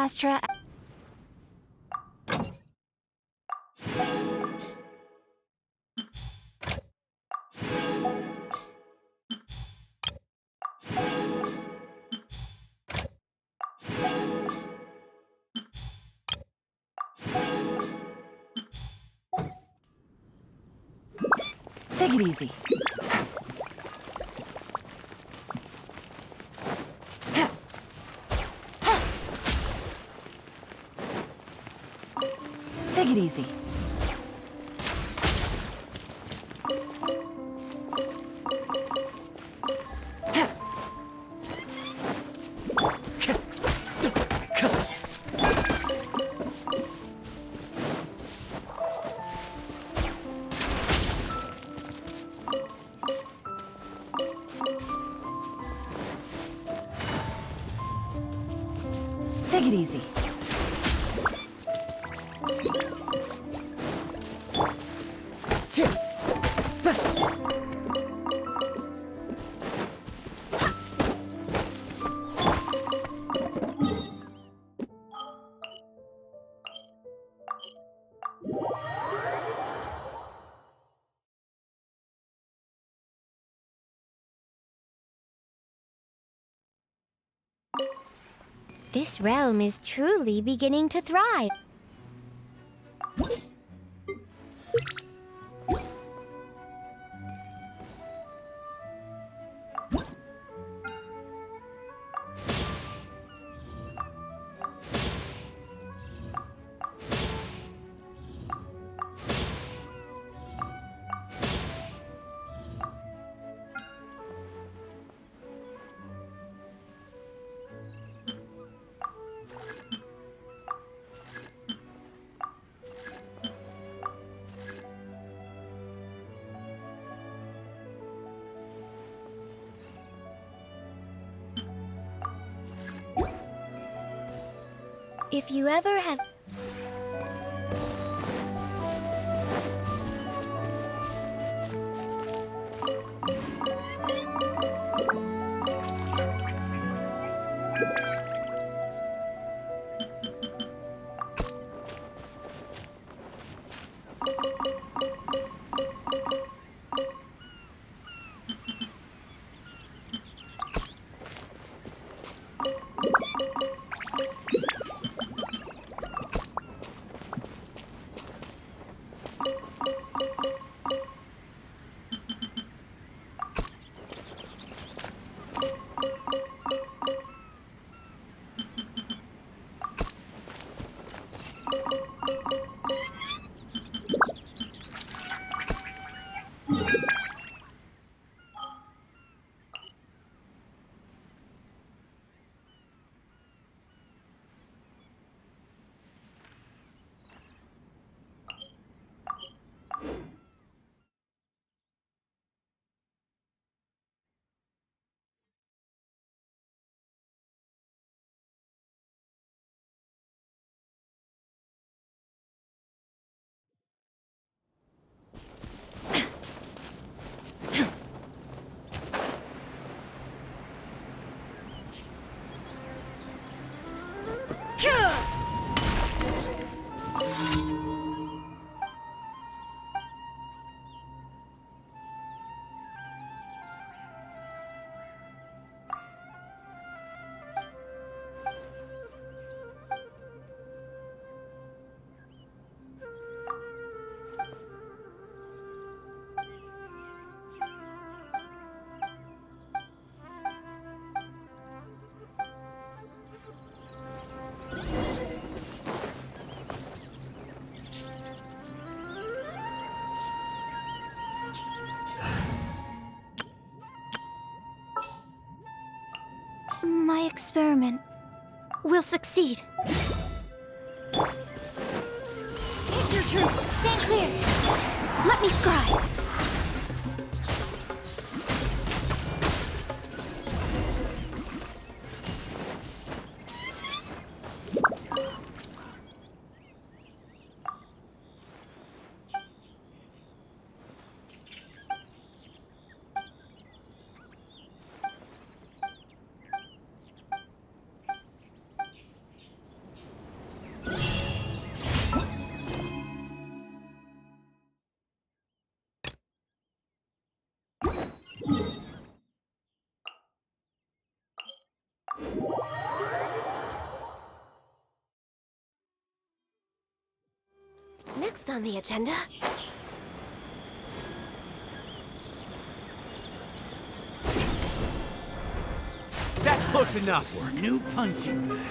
Astra. Take it easy. Take it easy. Take it easy. This realm is truly beginning to thrive. If you ever have... My experiment will succeed. Take your truth. Stand clear. Let me scry. Next on the agenda... That's close enough. New punching bag.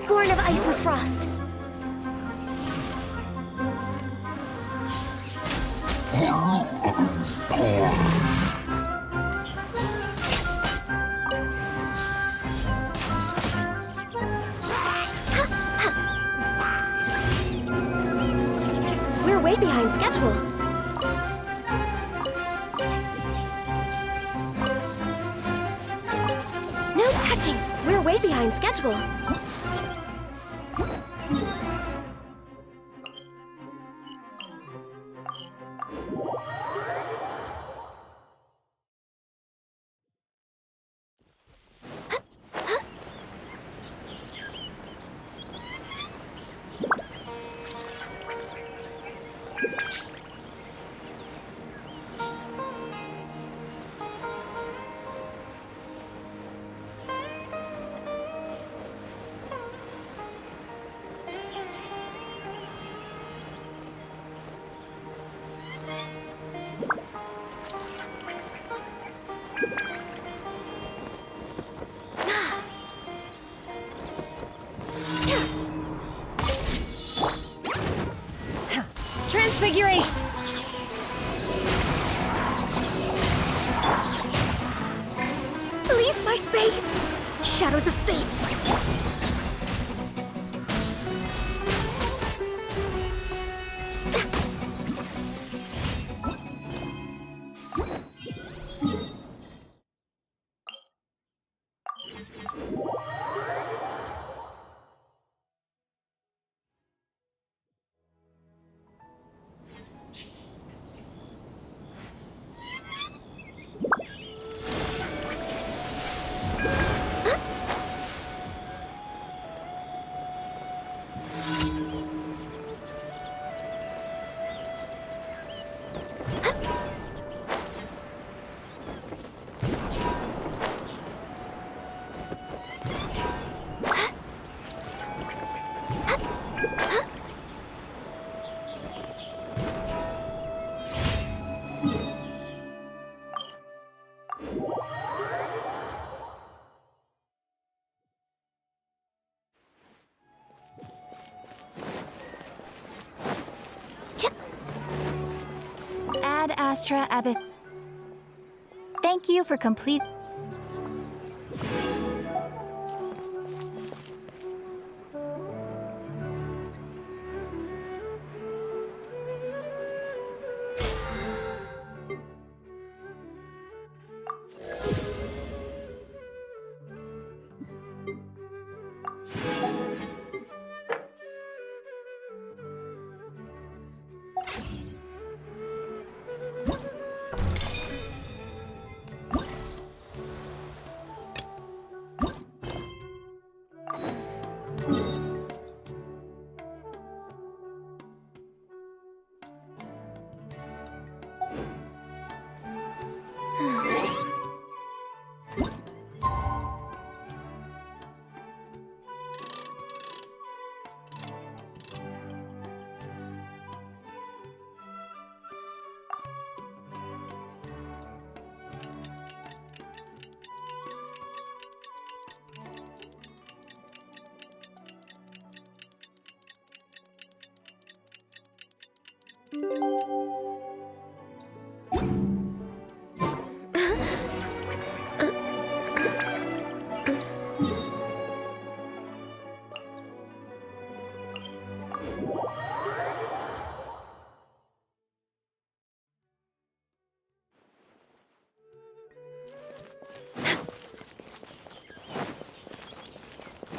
Born of ice and frost. We're way behind schedule. No touching! We're way behind schedule. Transfiguration! Leave my space! Shadows of fate! Ad Astra Abbot. Thank you for complete.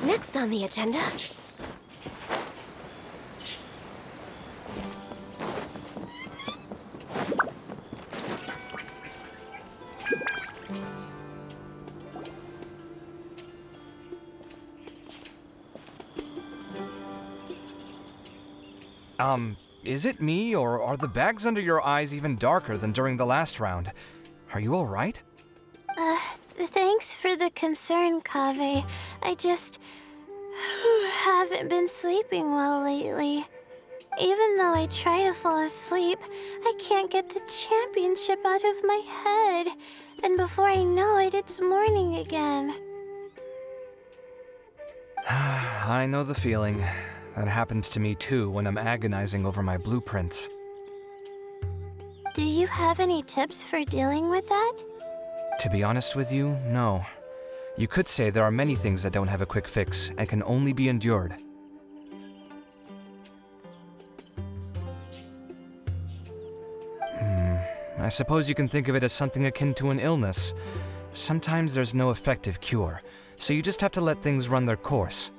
Next on the agenda... Is it me, or are the bags under your eyes even darker than during the last round? Are you alright? Thanks for the concern, Kaveh. I just haven't been sleeping well lately. Even though I try to fall asleep, I can't get the championship out of my head. And before I know it, it's morning again. I know the feeling. That happens to me too when I'm agonizing over my blueprints. Do you have any tips for dealing with that? To be honest with you, no. You could say there are many things that don't have a quick fix and can only be endured. I suppose you can think of it as something akin to an illness. Sometimes there's no effective cure, so you just have to let things run their course.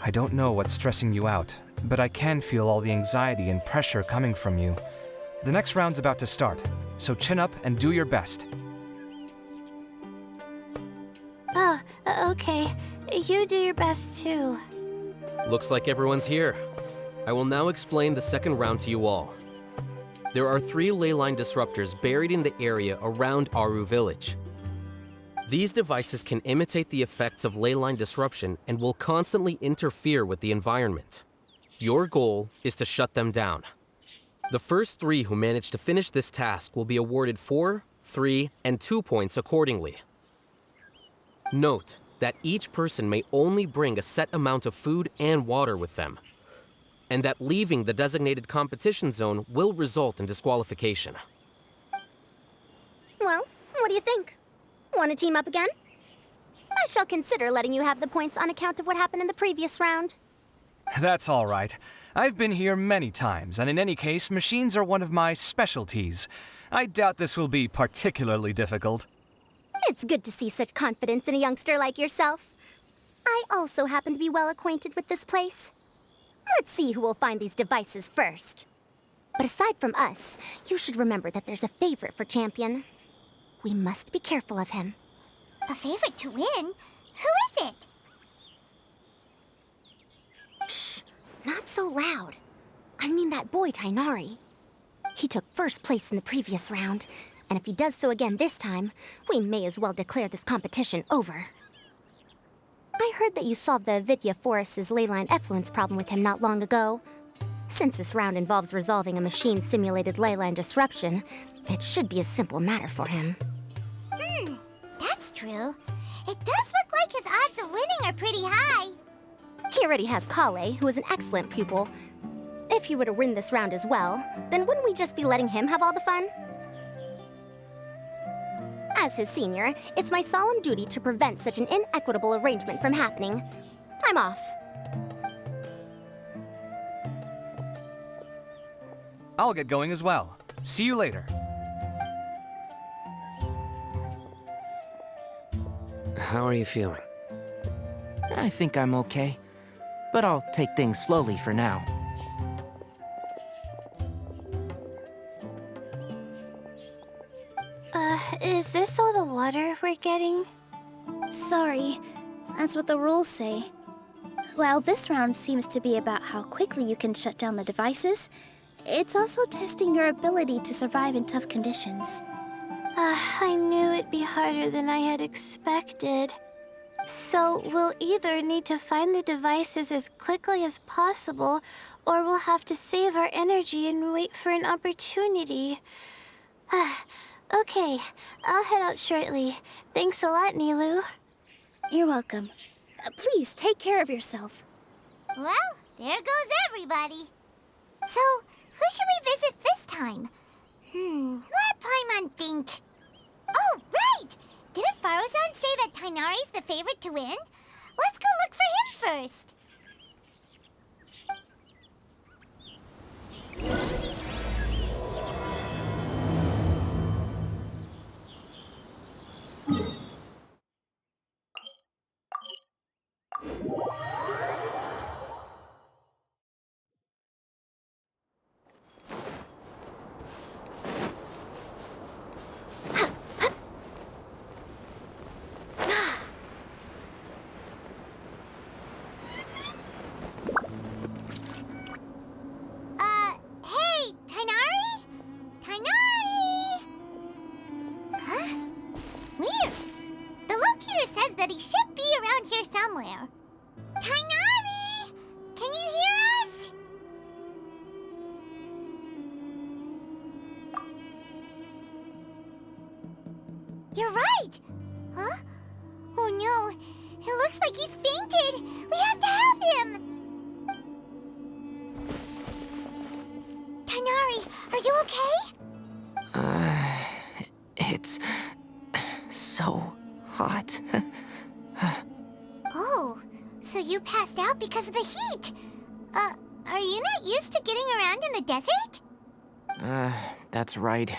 I don't know what's stressing you out, but I can feel all the anxiety and pressure coming from you. The next round's about to start, so chin up and do your best. Oh, okay. You do your best too. Looks like everyone's here. I will now explain the second round to you all. There are 3 ley line disruptors buried in the area around Aru Village. These devices can imitate the effects of ley line disruption and will constantly interfere with the environment. Your goal is to shut them down. The first 3 who manage to finish this task will be awarded 4, 3, and 2 points accordingly. Note that each person may only bring a set amount of food and water with them, and that leaving the designated competition zone will result in disqualification. Well, what do you think? Want to team up again? I shall consider letting you have the points on account of what happened in the previous round. That's all right. I've been here many times, and in any case, machines are one of my specialties. I doubt this will be particularly difficult. It's good to see such confidence in a youngster like yourself. I also happen to be well acquainted with this place. Let's see who will find these devices first. But aside from us, you should remember that there's a favorite for Champion. We must be careful of him. A favorite to win? Who is it? Shh! Not so loud. I mean that boy, Tainari. He took first place in the previous round, and if he does so again this time, we may as well declare this competition over. I heard that you solved the Avidya Forest's leyline effluence problem with him not long ago. Since this round involves resolving a machine-simulated leyline disruption, it should be a simple matter for him. That's true. It does look like his odds of winning are pretty high. He already has Kale, who is an excellent pupil. If he were to win this round as well, then wouldn't we just be letting him have all the fun? As his senior, it's my solemn duty to prevent such an inequitable arrangement from happening. I'm off. I'll get going as well. See you later. How are you feeling? I think I'm okay, but I'll take things slowly for now. Is this all the water we're getting? Sorry, that's what the rules say. While this round seems to be about how quickly you can shut down the devices, it's also testing your ability to survive in tough conditions. I knew it'd be harder than I had expected. So we'll either need to find the devices as quickly as possible, or we'll have to save our energy and wait for an opportunity. Okay, I'll head out shortly. Thanks a lot, Nilu. You're welcome. Please take care of yourself. Well, there goes everybody. So, who should we visit this time? Let Paimon think. Oh, right! Didn't Farozan say that Tainari's the favorite to win? Let's go look for him first. You're right! Huh? Oh no, it looks like he's fainted! We have to help him! Tighnari, are you okay? It's so hot. Oh, so you passed out because of the heat? Are you not used to getting around in the desert? That's right.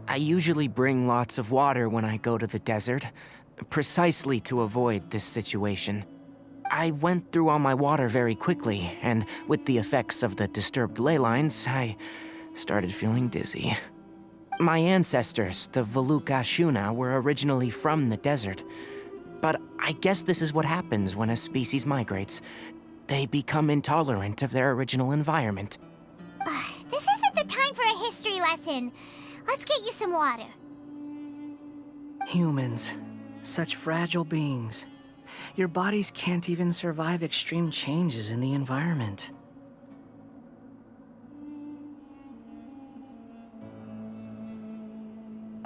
I usually bring lots of water when I go to the desert, precisely to avoid this situation. I went through all my water very quickly, and with the effects of the disturbed ley lines, I started feeling dizzy. My ancestors, the Volukashuna, were originally from the desert. But I guess this is what happens when a species migrates. They become intolerant of their original environment. This isn't the time for a history lesson. Let's get you some water. Humans. Such fragile beings. Your bodies can't even survive extreme changes in the environment.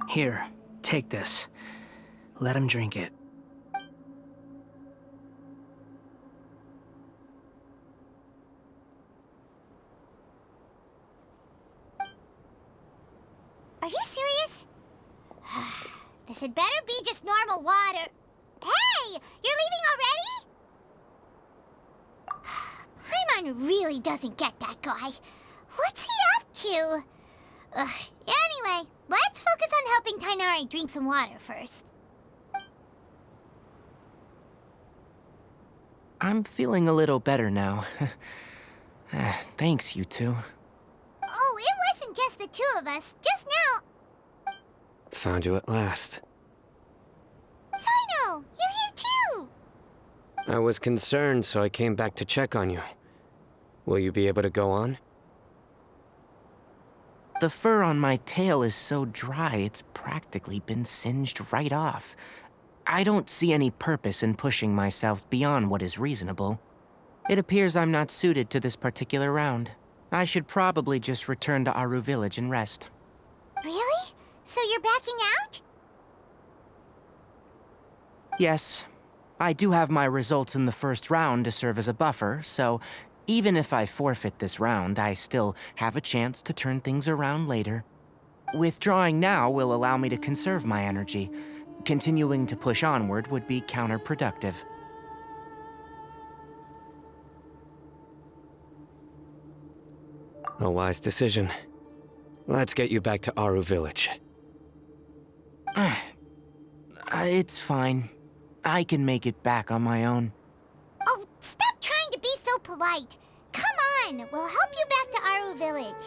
Here, take this. Let him drink it. Are you serious? This had better be just normal water. Hey! You're leaving already? Paimon really doesn't get that guy. What's he up to? Anyway, let's focus on helping Tighnari drink some water first. I'm feeling a little better now. Thanks, you two. Oh, it wasn't just the two of us. Just now... Found you at last. Sino, you're here too! I was concerned, so I came back to check on you. Will you be able to go on? The fur on my tail is so dry, it's practically been singed right off. I don't see any purpose in pushing myself beyond what is reasonable. It appears I'm not suited to this particular round. I should probably just return to Aru Village and rest. Really? So you're backing out? Yes. I do have my results in the first round to serve as a buffer, so even if I forfeit this round, I still have a chance to turn things around later. Withdrawing now will allow me to conserve my energy. Continuing to push onward would be counterproductive. A wise decision. Let's get you back to Aru Village. It's fine. I can make it back on my own. Oh, stop trying to be so polite. Come on, we'll help you back to Aru Village.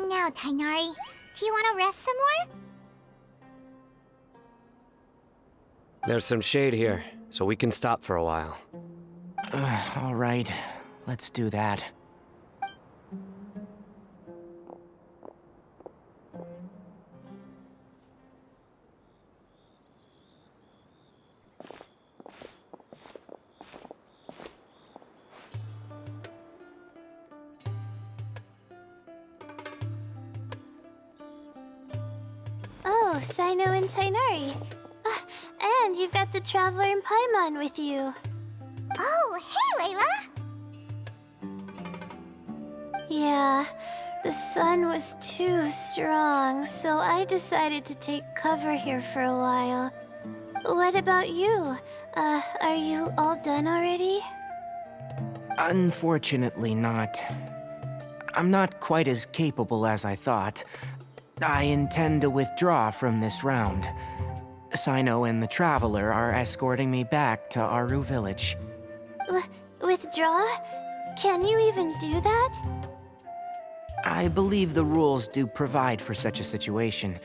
Now, Tighnari, do you want to rest some more? There's some shade here, so we can stop for a while. All right, let's do that. Oh, Sino and Tighnari. And you've got the Traveler and Paimon with you. Oh, hey, Layla! Yeah, the sun was too strong, so I decided to take cover here for a while. What about you? Are you all done already? Unfortunately not. I'm not quite as capable as I thought. I intend to withdraw from this round. Sino and the Traveler are escorting me back to Aru Village. Withdraw? Can you even do that? I believe the rules do provide for such a situation.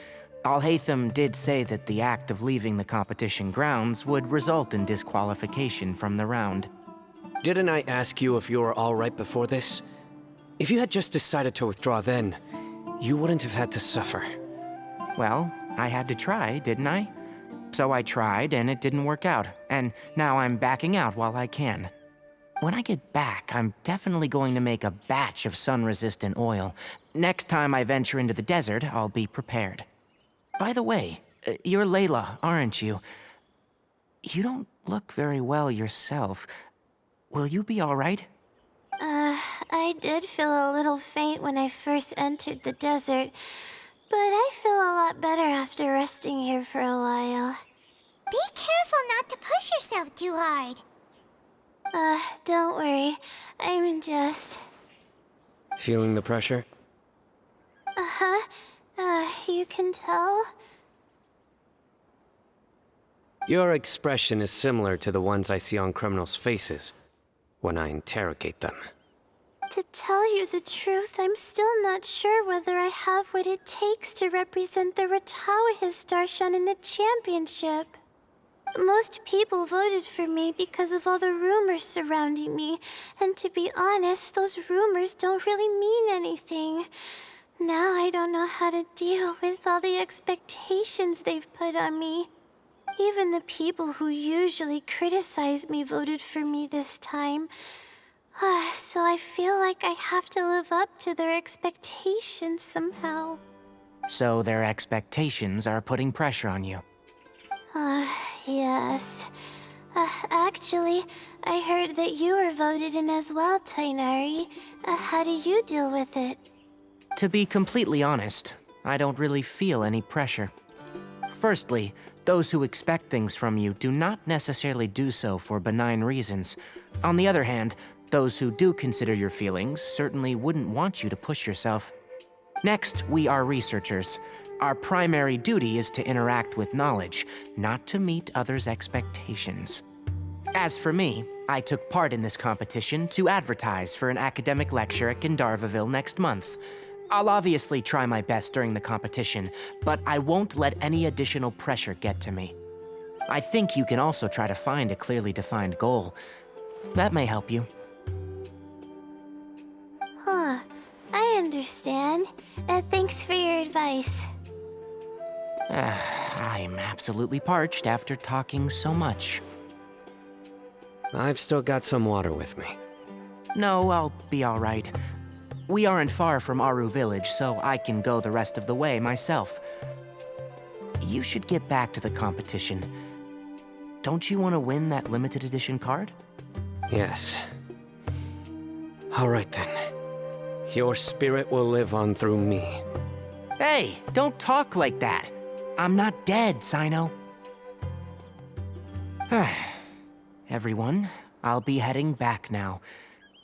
Al-Haytham did say that the act of leaving the competition grounds would result in disqualification from the round. Didn't I ask you if you were all right before this? If you had just decided to withdraw then, you wouldn't have had to suffer. Well, I had to try, didn't I? So I tried, and it didn't work out, and now I'm backing out while I can. When I get back, I'm definitely going to make a batch of sun-resistant oil. Next time I venture into the desert, I'll be prepared. By the way, you're Layla, aren't you? You don't look very well yourself. Will you be all right? I did feel a little faint when I first entered the desert, but I feel a lot better after resting here for a while. Be careful not to push yourself too hard. Don't worry. I'm just... Feeling the pressure? You can tell? Your expression is similar to the ones I see on criminals' faces when I interrogate them. To tell you the truth, I'm still not sure whether I have what it takes to represent the Ratawa Starshan in the championship. Most people voted for me because of all the rumors surrounding me, and to be honest, those rumors don't really mean anything. Now I don't know how to deal with all the expectations they've put on me. Even the people who usually criticize me voted for me this time. So I feel like I have to live up to their expectations somehow. So their expectations are putting pressure on you. Yes. Actually, I heard that you were voted in as well, Tainari. How do you deal with it? To be completely honest, I don't really feel any pressure. Firstly, those who expect things from you do not necessarily do so for benign reasons. On the other hand, those who do consider your feelings certainly wouldn't want you to push yourself. Next, we are researchers. Our primary duty is to interact with knowledge, not to meet others' expectations. As for me, I took part in this competition to advertise for an academic lecture at Gandharvaville next month. I'll obviously try my best during the competition, but I won't let any additional pressure get to me. I think you can also try to find a clearly defined goal. That may help you. I understand. Thanks for your advice. I'm absolutely parched after talking so much. I've still got some water with me. No, I'll be all right. We aren't far from Aru Village, so I can go the rest of the way myself. You should get back to the competition. Don't you want to win that limited edition card? Yes. All right then. Your spirit will live on through me. Hey, don't talk like that. I'm not dead, Sino. Everyone, I'll be heading back now.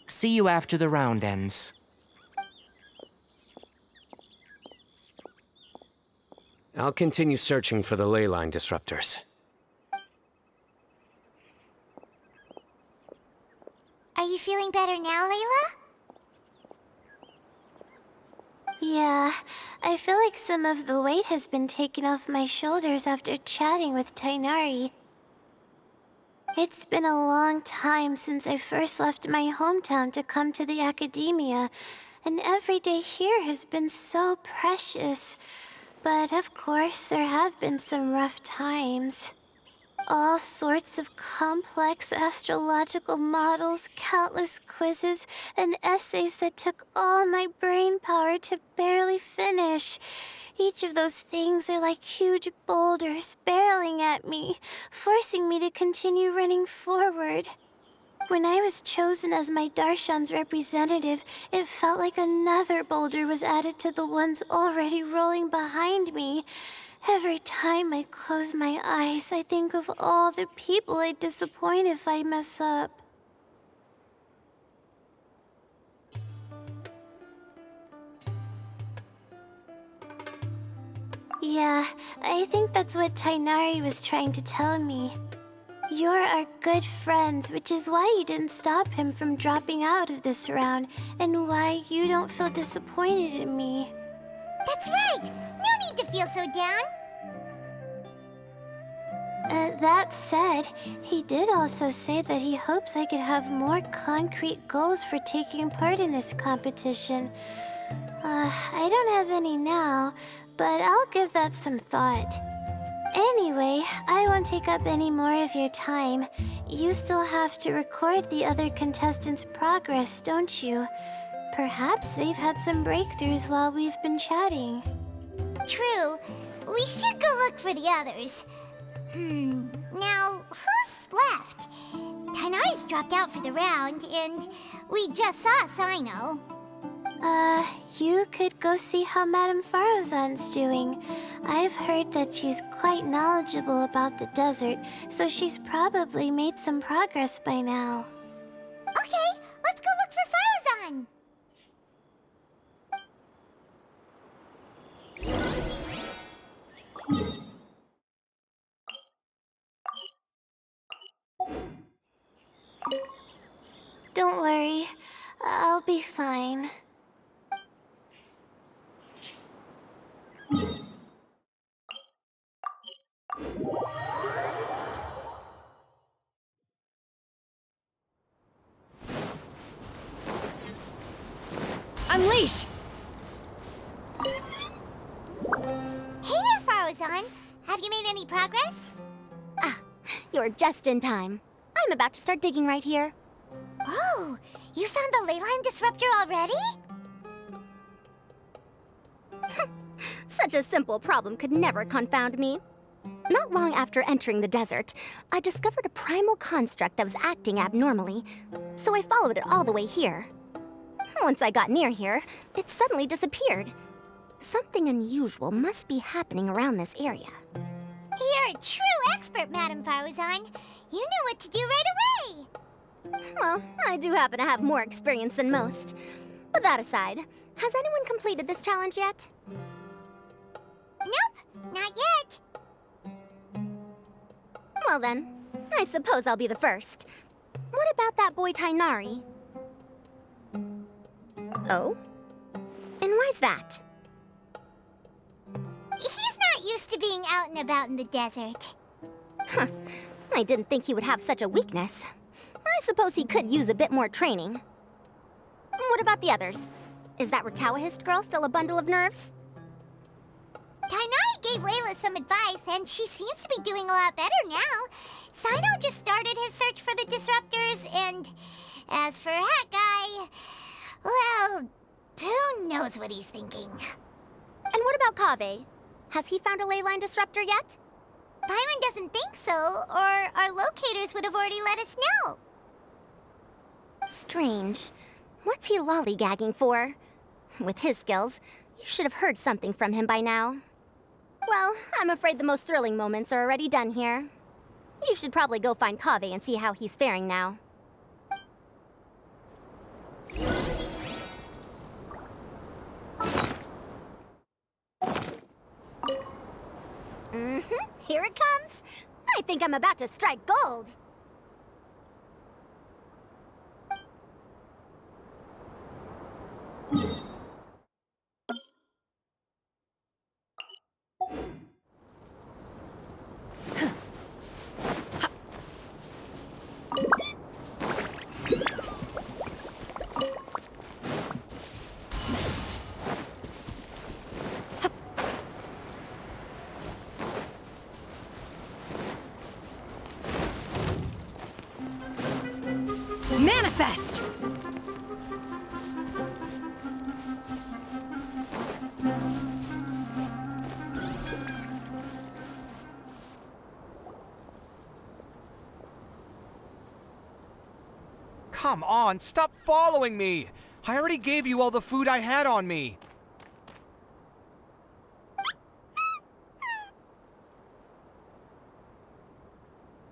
See you after the round ends. I'll continue searching for the ley line disruptors. Are you feeling better now, Layla? Yeah, I feel like some of the weight has been taken off my shoulders after chatting with Tainari. It's been a long time since I first left my hometown to come to the academia, and every day here has been so precious. But of course, there have been some rough times. All sorts of complex astrological models, countless quizzes, and essays that took all my brain power to barely finish. Each of those things are like huge boulders barreling at me, forcing me to continue running forward. When I was chosen as my Darshan's representative, it felt like another boulder was added to the ones already rolling behind me. Every time I close my eyes, I think of all the people I'd disappoint if I mess up. Yeah, I think that's what Tainari was trying to tell me. You're our good friends, which is why you didn't stop him from dropping out of this round, and why you don't feel disappointed in me. That's right! No need to feel so down! That said, he did also say that he hopes I could have more concrete goals for taking part in this competition. I don't have any now, but I'll give that some thought. Anyway, I won't take up any more of your time. You still have to record the other contestants' progress, don't you? Perhaps they've had some breakthroughs while we've been chatting. True. We should go look for the others. Now, who's left? Tainari's dropped out for the round, and we just saw Sino. You could go see how Madame Farozan's doing. I've heard that she's quite knowledgeable about the desert, so she's probably made some progress by now. Okay, let's go look for Farozan! Don't worry, I'll be fine. Unleash! Hey there, Farozan. Have you made any progress? Ah, you're just in time. I'm about to start digging right here. Oh, you found the leyline disruptor already? Such a simple problem could never confound me. Not long after entering the desert, I discovered a primal construct that was acting abnormally, so I followed it all the way here. Once I got near here, it suddenly disappeared. Something unusual must be happening around this area. You're a true expert, Madame Farozan. You knew what to do right away. Well, I do happen to have more experience than most. But that aside, has anyone completed this challenge yet? Nope, not yet. Well then, I suppose I'll be the first. What about that boy Tainari? Oh? And why's that? He's not used to being out and about in the desert. Huh. I didn't think he would have such a weakness. I suppose he could use a bit more training. What about the others? Is that Ratawahist girl still a bundle of nerves? Tainari gave Layla some advice, and she seems to be doing a lot better now. Sino just started his search for the disruptors, and as for Hat Guy, well, who knows what he's thinking. And what about Kaveh? Has he found a leyline disruptor yet? Paimon doesn't think so, or our locators would have already let us know. Strange. What's he lollygagging for? With his skills, you should have heard something from him by now. Well, I'm afraid the most thrilling moments are already done here. You should probably go find Kaveh and see how he's faring now. Here it comes. I think I'm about to strike gold. Manifest! Come on, stop following me! I already gave you all the food I had on me.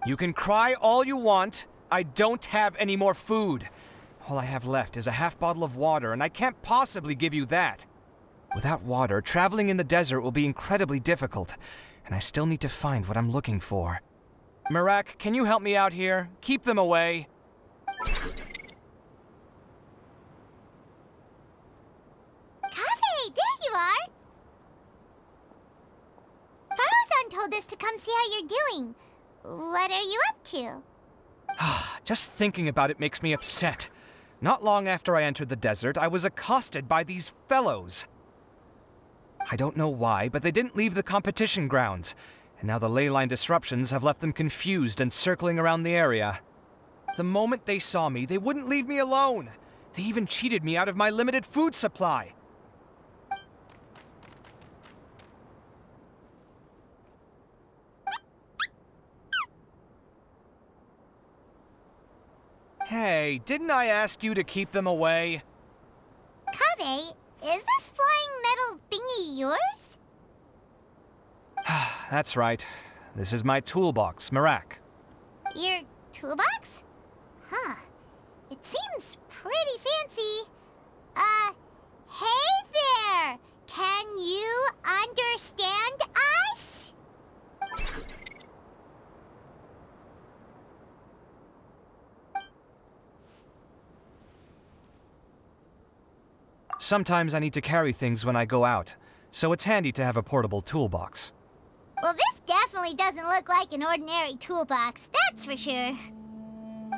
You can cry all you want. I don't have any more food. All I have left is a half bottle of water, and I can't possibly give you that. Without water, traveling in the desert will be incredibly difficult, and I still need to find what I'm looking for. Marak, can you help me out here? Keep them away. Kaveh, there you are! Farozan told us to come see how you're doing. What are you up to? Just thinking about it makes me upset. Not long after I entered the desert, I was accosted by these fellows. I don't know why, but they didn't leave the competition grounds, and now the ley line disruptions have left them confused and circling around the area. The moment they saw me, they wouldn't leave me alone. They even cheated me out of my limited food supply. Hey, didn't I ask you to keep them away? Kaveh, is this flying metal thingy yours? That's right. This is my toolbox, Marak. Your toolbox? Huh. It seems pretty fancy. Hey there! Can you understand us? Sometimes I need to carry things when I go out, so it's handy to have a portable toolbox. Well, this definitely doesn't look like an ordinary toolbox, that's for sure.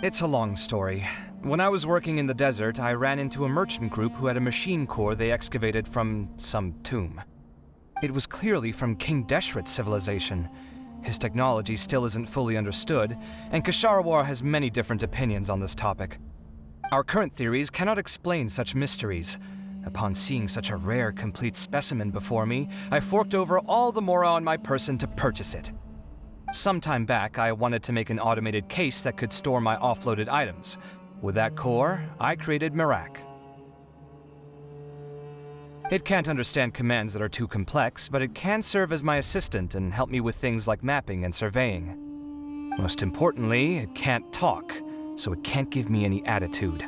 It's a long story. When I was working in the desert, I ran into a merchant group who had a machine core they excavated from some tomb. It was clearly from King Deshret's civilization. His technology still isn't fully understood, and Kasharawar has many different opinions on this topic. Our current theories cannot explain such mysteries. Upon seeing such a rare, complete specimen before me, I forked over all the mora on my person to purchase it. Some time back, I wanted to make an automated case that could store my offloaded items. With that core, I created Marak. It can't understand commands that are too complex, but it can serve as my assistant and help me with things like mapping and surveying. Most importantly, it can't talk, so it can't give me any attitude.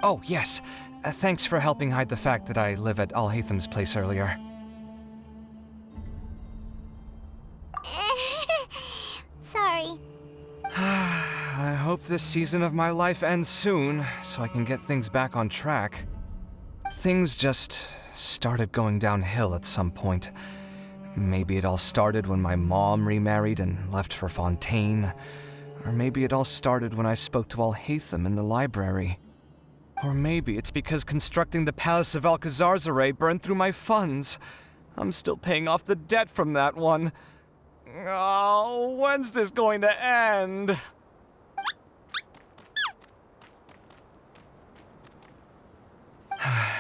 Oh, yes. Thanks for helping hide the fact that I live at Alhatham's place earlier. Sorry. I hope this season of my life ends soon, so I can get things back on track. Things just started going downhill at some point. Maybe it all started when my mom remarried and left for Fontaine. Or maybe it all started when I spoke to Alhatham in the library. Or maybe it's because constructing the Palace of Alcazarzaray burned through my funds. I'm still paying off the debt from that one. Oh, when's this going to end?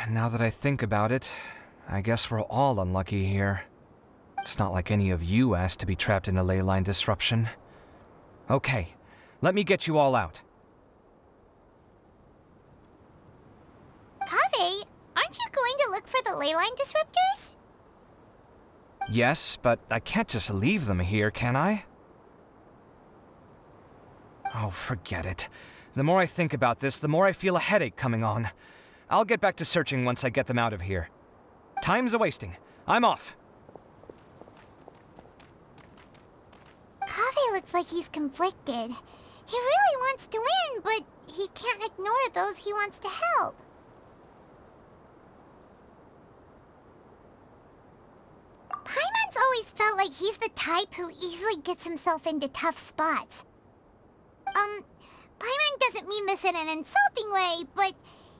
Now that I think about it, I guess we're all unlucky here. It's not like any of you asked to be trapped in a ley line disruption. Okay, let me get you all out. Kaveh, aren't you going to look for the ley line disruptors? Yes, but I can't just leave them here, can I? Oh, forget it. The more I think about this, the more I feel a headache coming on. I'll get back to searching once I get them out of here. Time's a-wasting. I'm off. Kaveh looks like he's conflicted. He really wants to win, but he can't ignore those he wants to help. Paimon's always felt like he's the type who easily gets himself into tough spots. Paimon doesn't mean this in an insulting way, but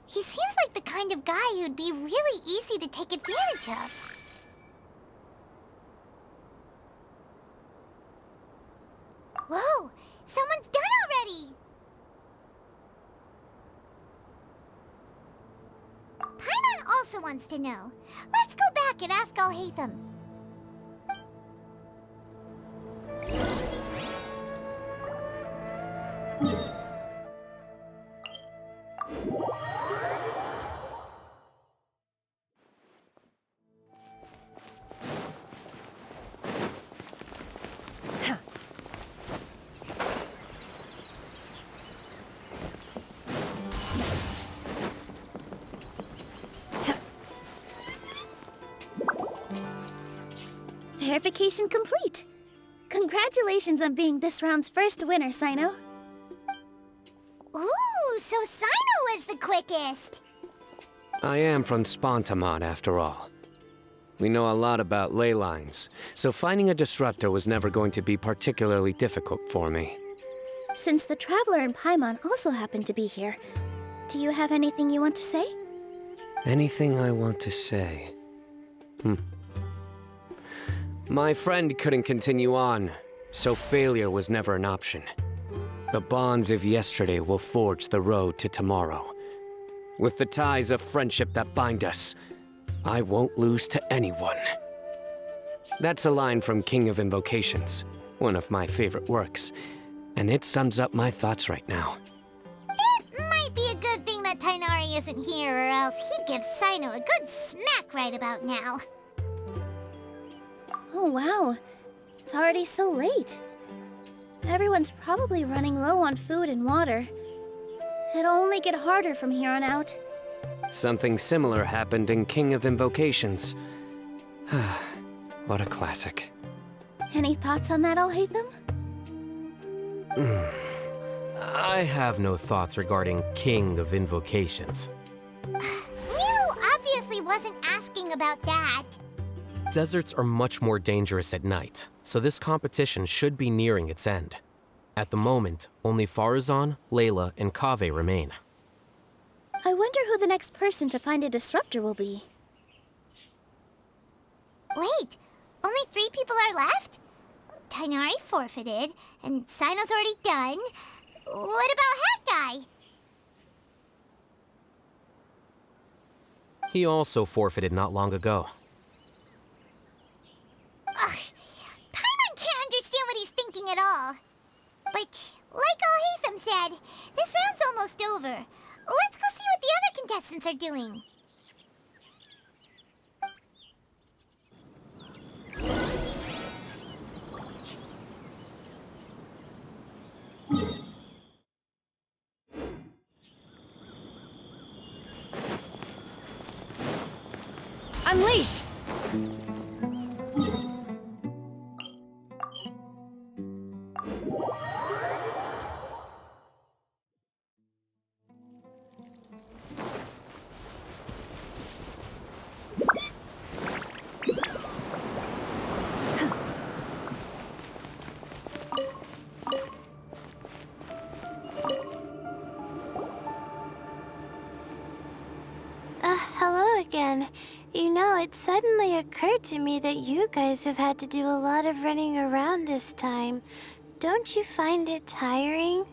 he seems like the kind of guy who'd be really easy to take advantage of. Whoa! Someone's done already! Paimon also wants to know. Let's go back and ask Alhatham. Verification complete. Congratulations on being this round's first winner, Sino. Ooh, so Sino was the quickest. I am from Spontamon, after all. We know a lot about ley lines, so finding a disruptor was never going to be particularly difficult for me. Since the Traveler and Paimon also happen to be here, do you have anything you want to say? Anything I want to say? My friend couldn't continue on, so failure was never an option. The bonds of yesterday will forge the road to tomorrow. With the ties of friendship that bind us, I won't lose to anyone. That's a line from King of Invocations, one of my favorite works, and it sums up my thoughts right now. It might be a good thing that Tainari isn't here, or else he'd give Sino a good smack right about now. Oh wow, it's already so late. Everyone's probably running low on food and water. It'll only get harder from here on out. Something similar happened in King of Invocations. What a classic. Any thoughts on that, Alhaitham? I have no thoughts regarding King of Invocations. Milu obviously wasn't asking about that. Deserts are much more dangerous at night, so this competition should be nearing its end. At the moment, only Farazan, Layla, and Kaveh remain. I wonder who the next person to find a disruptor will be. Wait, only 3 people are left? Tainari forfeited, and Sino's already done. What about Hat Guy? He also forfeited not long ago. Ugh, Paimon can't understand what he's thinking at all. But, like Alhaitham said, this round's almost over. Let's go see what the other contestants are doing. Unleash! Hello again. You know, it suddenly occurred to me that you guys have had to do a lot of running around this time. Don't you find it tiring?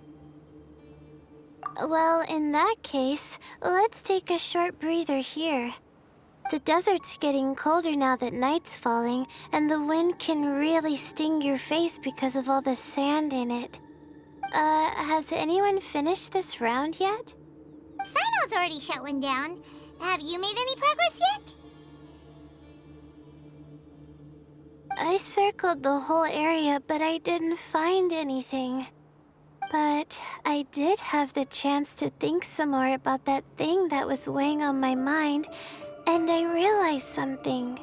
Well, in that case, let's take a short breather here. The desert's getting colder now that night's falling, and the wind can really sting your face because of all the sand in it. Has anyone finished this round yet? Sino's already shut one down. Have you made any progress yet? I circled the whole area, but I didn't find anything. But I did have the chance to think some more about that thing that was weighing on my mind, and I realized something.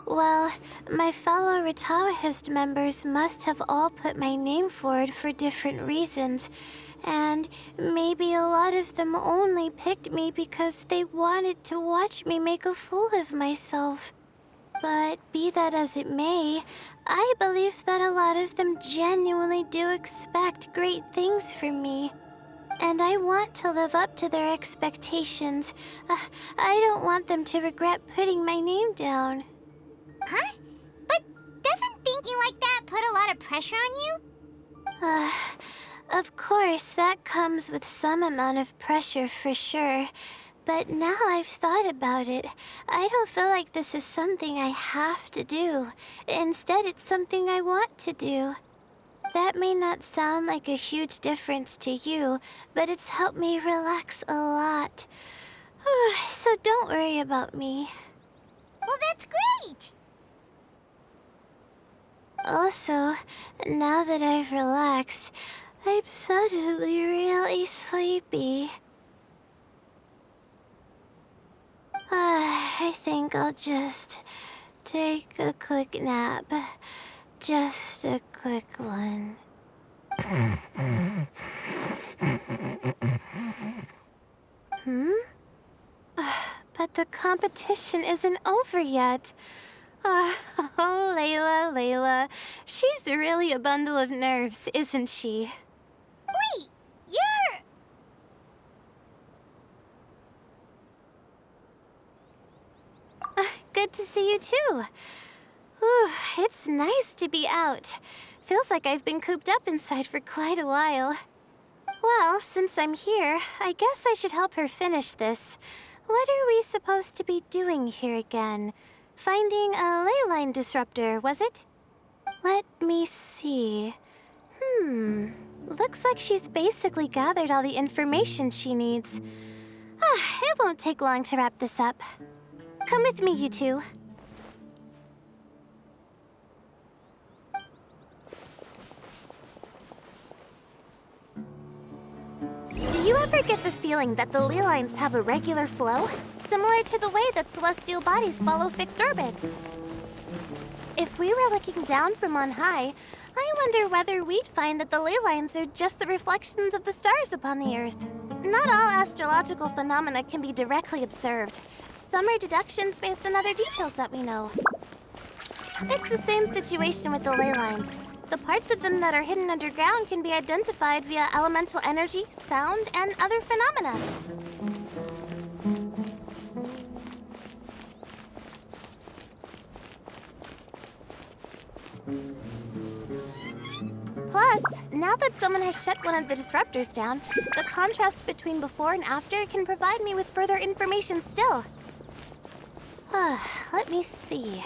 Well, my fellow Retawahist members must have all put my name forward for different reasons, and maybe a lot of them only picked me because they wanted to watch me make a fool of myself. But be that as it may, I believe that a lot of them genuinely do expect great things from me. And I want to live up to their expectations. I don't want them to regret putting my name down. Huh? But doesn't thinking like that put a lot of pressure on you? Of course, that comes with some amount of pressure for sure. But now I've thought about it, I don't feel like this is something I have to do. Instead, it's something I want to do. That may not sound like a huge difference to you, but it's helped me relax a lot. So don't worry about me. Well, that's great! Also, now that I've relaxed, I'm suddenly really sleepy. I think I'll just take a quick nap. Just a quick one. But the competition isn't over yet. Oh, Layla. She's really a bundle of nerves, isn't she? Wait, you're... Good to see you too. Whew, it's nice to be out. Feels like I've been cooped up inside for quite a while. Well, since I'm here, I guess I should help her finish this. What are we supposed to be doing here again? Finding a ley line disruptor, was it? Let me see. Looks like she's basically gathered all the information she needs. It won't take long to wrap this up. Come with me, you two. Do you ever get the feeling that the ley lines have a regular flow? Similar to the way that celestial bodies follow fixed orbits. If we were looking down from on high, I wonder whether we'd find that the ley lines are just the reflections of the stars upon the Earth. Not all astrological phenomena can be directly observed. Some are deductions based on other details that we know. It's the same situation with the ley lines. The parts of them that are hidden underground can be identified via elemental energy, sound, and other phenomena. Plus, now that someone has shut one of the disruptors down, the contrast between before and after can provide me with further information still. Let me see.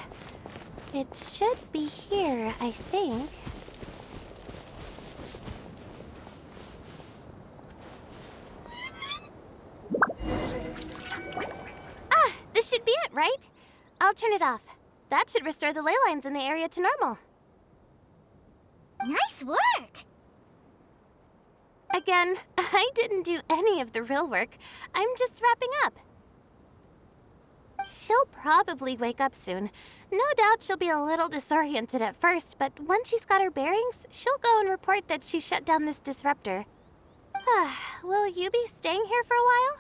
It should be here, I think. This should be it, right? I'll turn it off. That should restore the ley lines in the area to normal. Nice work! Again, I didn't do any of the real work. I'm just wrapping up. She'll probably wake up soon. No doubt she'll be a little disoriented at first, but once she's got her bearings, she'll go and report that she shut down this disruptor. Will you be staying here for a while?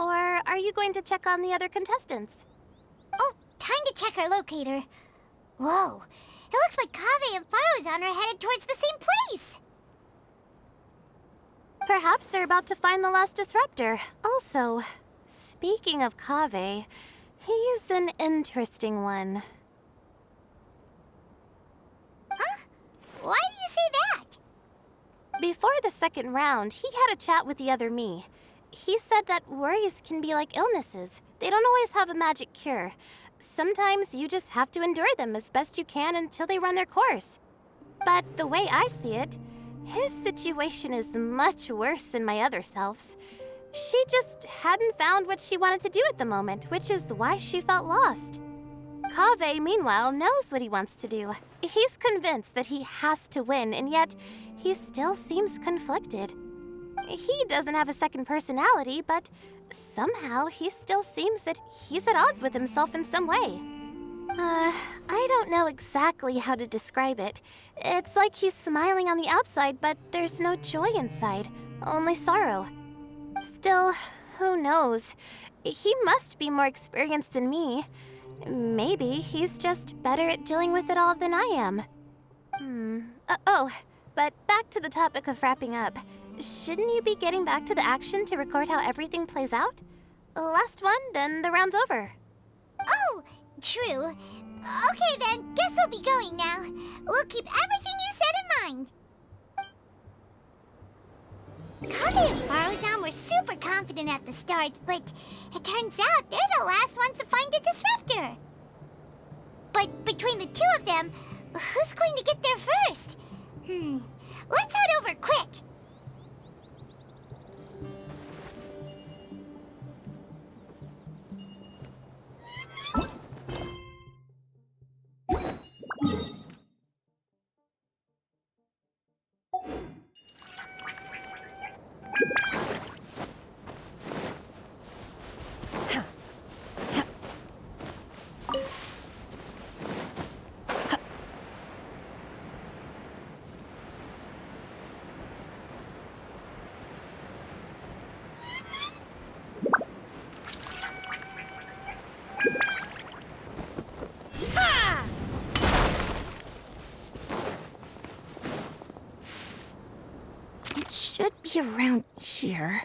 Or are you going to check on the other contestants? Oh, time to check our locator. Whoa, it looks like Kaveh and Farozan are headed towards the same place. Perhaps they're about to find the last disruptor. Also, speaking of Kaveh, he's an interesting one. Huh? Why do you say that? Before the second round, he had a chat with the other me. He said that worries can be like illnesses. They don't always have a magic cure. Sometimes you just have to endure them as best you can until they run their course. But the way I see it, his situation is much worse than my other self's. She just hadn't found what she wanted to do at the moment, which is why she felt lost. Kaveh, meanwhile, knows what he wants to do. He's convinced that he has to win, and yet he still seems conflicted. He doesn't have a second personality, but somehow he still seems that he's at odds with himself in some way. I don't know exactly how to describe it. It's like he's smiling on the outside, but there's no joy inside, only sorrow. Still, who knows? He must be more experienced than me. Maybe he's just better at dealing with it all than I am. But back to the topic of wrapping up. Shouldn't you be getting back to the action to record how everything plays out? Last one, then the round's over. Oh, true. Okay then, guess I'll be going now. We'll keep everything you said in mind. Kaveh and Farozan were super confident at the start, but it turns out they're the last ones to find a disruptor. But between the two of them, who's going to get there first? Let's head over quick. be around here.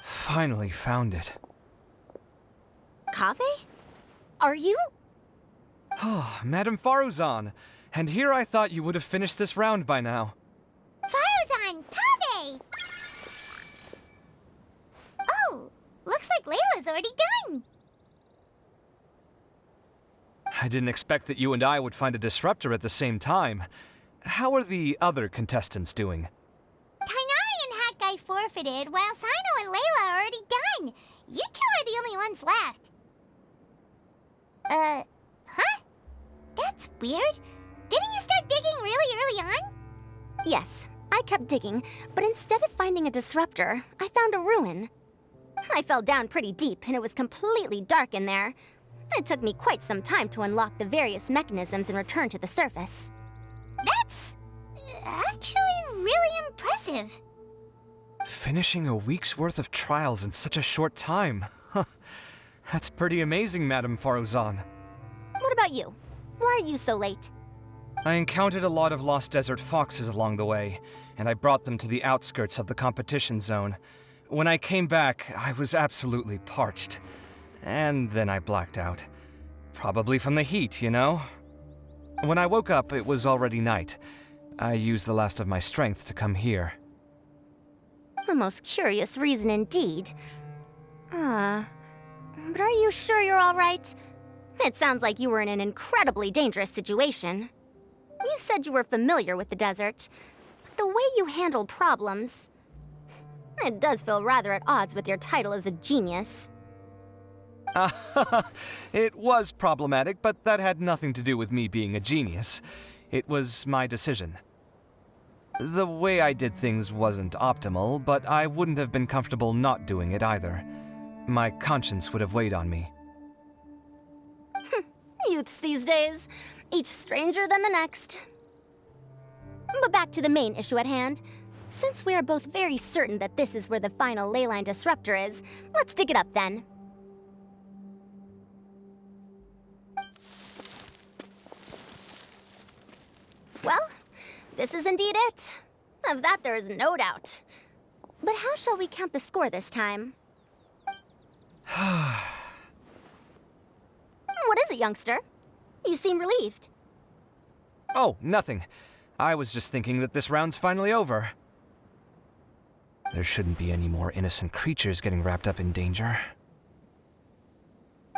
Finally found it. Kaveh? Are you? Oh, Madame Faruzan. And here I thought you would have finished this round by now. Faruzan, Kaveh! Oh, looks like Layla's already done. I didn't expect that you and I would find a disruptor at the same time. How are the other contestants doing? Tainari and Hat Guy forfeited, while Sino and Layla are already done. You two are the only ones left. Huh? That's weird. Didn't you start digging really early on? Yes, I kept digging, but instead of finding a disruptor, I found a ruin. I fell down pretty deep, and it was completely dark in there. It took me quite some time to unlock the various mechanisms and return to the surface. That's actually really impressive. Finishing a week's worth of trials in such a short time. Huh. That's pretty amazing, Madame Faruzan. What about you? Why are you so late? I encountered a lot of lost desert foxes along the way, and I brought them to the outskirts of the competition zone. When I came back, I was absolutely parched. And then I blacked out. Probably from the heat, you know? When I woke up, it was already night. I used the last of my strength to come here. A most curious reason indeed. But are you sure you're all right? It sounds like you were in an incredibly dangerous situation. You said you were familiar with the desert, but the way you handled problems... It does feel rather at odds with your title as a genius. It was problematic, but that had nothing to do with me being a genius. It was my decision. The way I did things wasn't optimal, but I wouldn't have been comfortable not doing it either. My conscience would have weighed on me. Youths these days, each stranger than the next. But back to the main issue at hand. Since we are both very certain that this is where the final leyline disruptor is, let's dig it up then. Well, this is indeed it. Of that there is no doubt. But how shall we count the score this time? What is it, youngster? You seem relieved. Oh, nothing. I was just thinking that this round's finally over. There shouldn't be any more innocent creatures getting wrapped up in danger.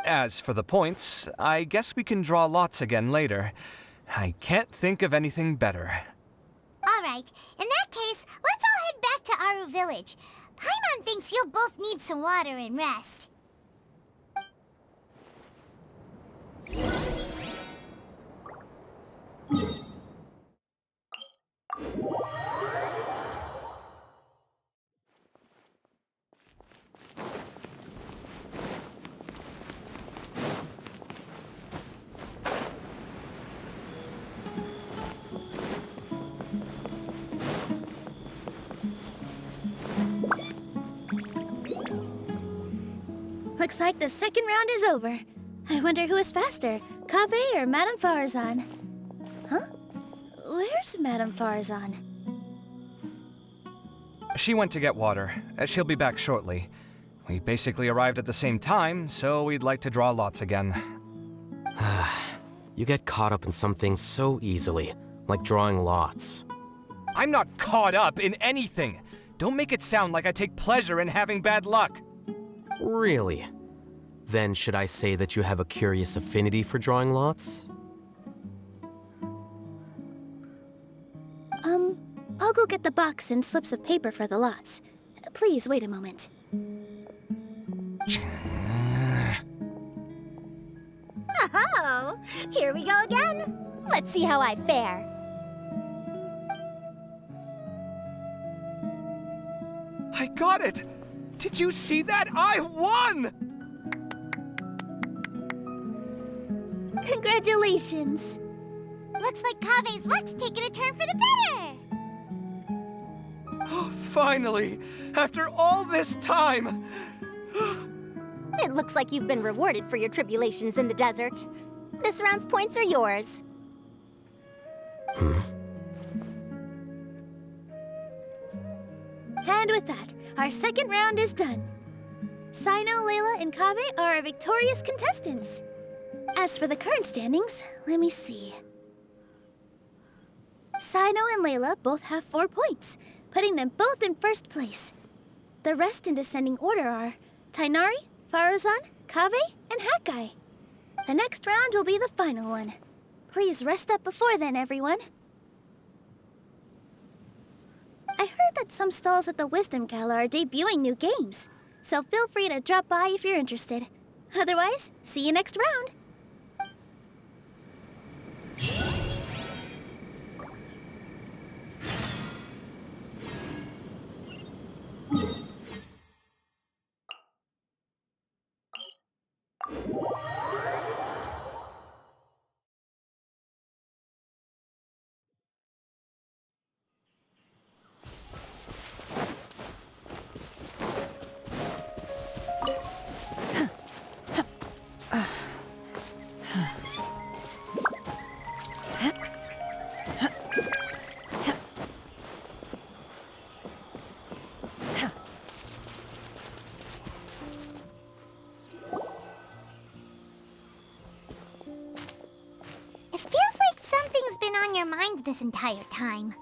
As for the points, I guess we can draw lots again later. I can't think of anything better. All right, in that case, let's all head back to Aru Village. Paimon thinks you'll both need some water and rest. Looks like the second round is over. I wonder who is faster, Kaveh or Madame Faruzan? Huh? Where's Madame Faruzan? She went to get water. She'll be back shortly. We basically arrived at the same time, so we'd like to draw lots again. You get caught up in something so easily, like drawing lots. I'm not caught up in anything! Don't make it sound like I take pleasure in having bad luck! Really? Then should I say that you have a curious affinity for drawing lots? I'll go get the box and slips of paper for the lots. Please wait a moment. Oh, here we go again. Let's see how I fare. I got it! Did you see that? I won! Congratulations! Looks like Kaveh's luck's taking a turn for the better. Oh, finally! After all this time! It looks like you've been rewarded for your tribulations in the desert. This round's points are yours. And with that, our second round is done. Sino, Layla, and Kaveh are our victorious contestants. As for the current standings, let me see. Sino and Layla both have 4 points, putting them both in first place. The rest in descending order are Tainari, Faruzan, Kaveh, and Hakai. The next round will be the final one. Please rest up before then, everyone. I heard that some stalls at the Wisdom Gala are debuting new games, so feel free to drop by if you're interested. Otherwise, see you next round. It feels like something's been on your mind this entire time.